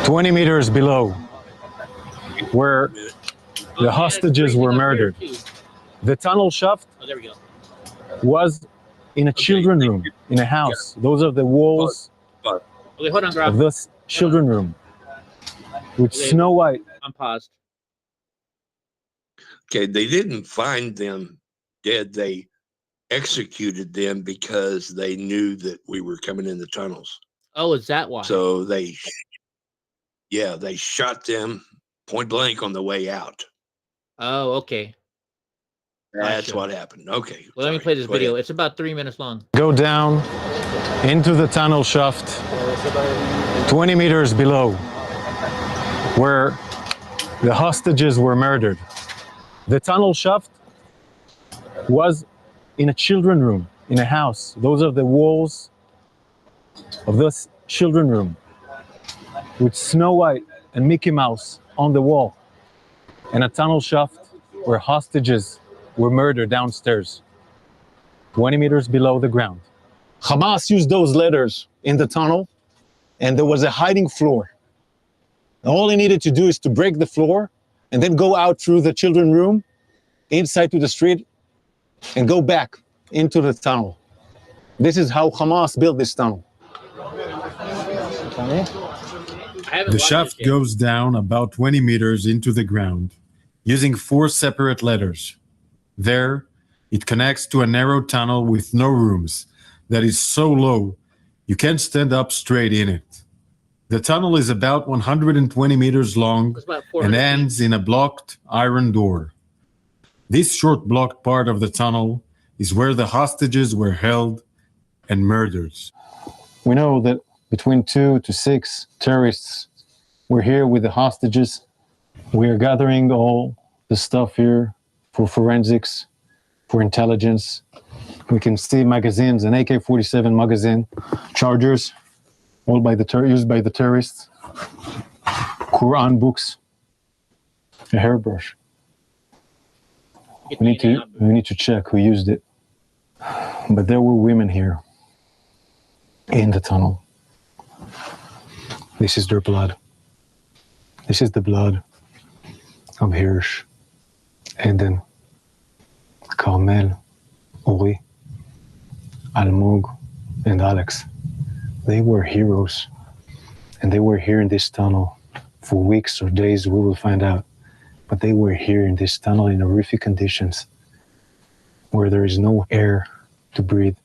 20 meters below where the hostages were murdered. The tunnel shaft was in a children's room, in a house. Those are the walls of this children's room with Snow White.
I'm paused.
Okay, they didn't find them dead. They executed them because they knew that we were coming in the tunnels.
Oh, is that why?
So they shot them point blank on the way out.
Oh, okay.
That's what happened. Okay.
Well, let me play this video. It's about 3 minutes long.
Go down into the tunnel shaft 20 meters below where the hostages were murdered. The tunnel shaft was in a children's room, in a house. Those are the walls of this children's room with Snow White and Mickey Mouse on the wall, and a tunnel shaft where hostages were murdered downstairs, 20 meters below the ground. Hamas used those letters in the tunnel, and there was a hiding floor. All he needed to do is to break the floor and then go out through the children's room, inside to the street, and go back into the tunnel. This is how Hamas built this tunnel. The shaft goes down about 20 meters into the ground, using 4 separate letters. There, it connects to a narrow tunnel with no rooms that is so low you can't stand up straight in it. The tunnel is about 120 meters long and ends in a blocked iron door. This short blocked part of the tunnel is where the hostages were held and murdered. We know that between 2 to 6 terrorists were here with the hostages. We are gathering all the stuff here for forensics, for intelligence. We can see magazines, an AK-47 magazine, chargers, all used by the terrorists, Quran books, a hairbrush. We need to check who used it. But there were women here in the tunnel. This is their blood. This is the blood of Hirsch, Eden, Carmel, Ori, Almog, and Alex. They were heroes, and they were here in this tunnel for weeks or days, we will find out. But they were here in this tunnel in horrific conditions, where there is no air to breathe,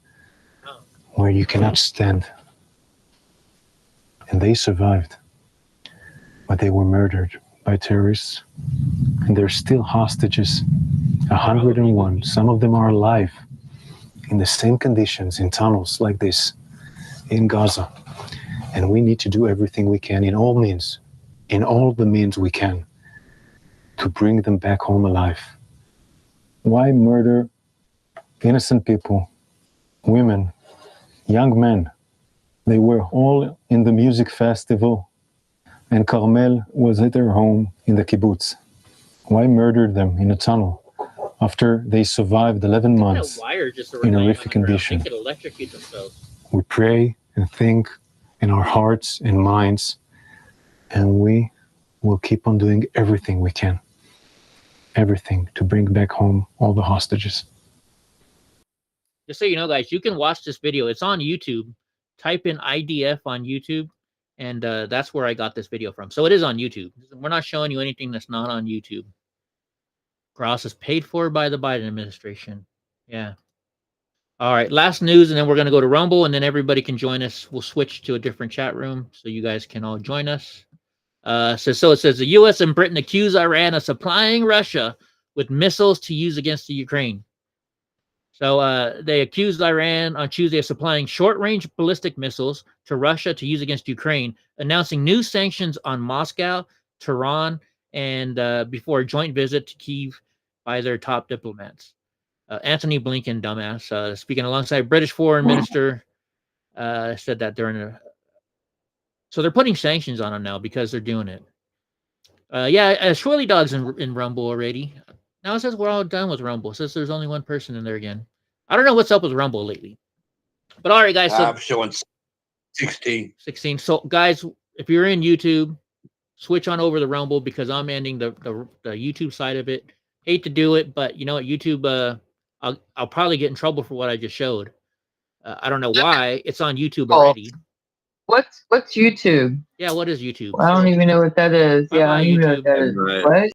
where you cannot stand. And they survived, but they were murdered by terrorists, and they're still hostages, 101. Some of them are alive in the same conditions in tunnels like this in Gaza. And we need to do everything we can in all the means we can to bring them back home alive. Why murder innocent people, women, young men? They were all in the music festival, and Carmel was at their home in the kibbutz. Why murder them in a tunnel after they survived 11 months in horrific conditions?
They could electrocute themselves.
We pray and think in our hearts and minds, and we will keep on doing everything we can. Everything to bring back home all the hostages.
Just so you know, guys, you can watch this video. It's on YouTube. Type in IDF on YouTube, and that's where I got this video from. So it is on YouTube. We're not showing you anything that's not on YouTube. Gross is paid for by the Biden administration. Yeah. All right, last news, and then we're going to go to Rumble, and then everybody can join us. We'll switch to a different chat room so you guys can all join us. So it says the U.S. and Britain accuse Iran of supplying Russia with missiles to use against the Ukraine. So they accused Iran on Tuesday of supplying short-range ballistic missiles to Russia to use against Ukraine, announcing new sanctions on Moscow, Tehran, and before a joint visit to Kyiv by their top diplomats. Anthony Blinken, dumbass, speaking alongside British Foreign Minister, said that during a... So they're putting sanctions on them now because they're doing it. Shirley Dog's in Rumble already. Now it says we're all done with Rumble. It says there's only one person in there again. I don't know what's up with Rumble lately. But all right, guys. So
I'm showing 16.
16. So, guys, if you're in YouTube, switch on over to Rumble because I'm ending the YouTube side of it. Hate to do it, but you know what? YouTube, I'll probably get in trouble for what I just showed. I don't know why. It's on YouTube already.
What's YouTube?
Yeah, what is YouTube?
I don't even know what that is. Yeah, I don't even know what that is. What?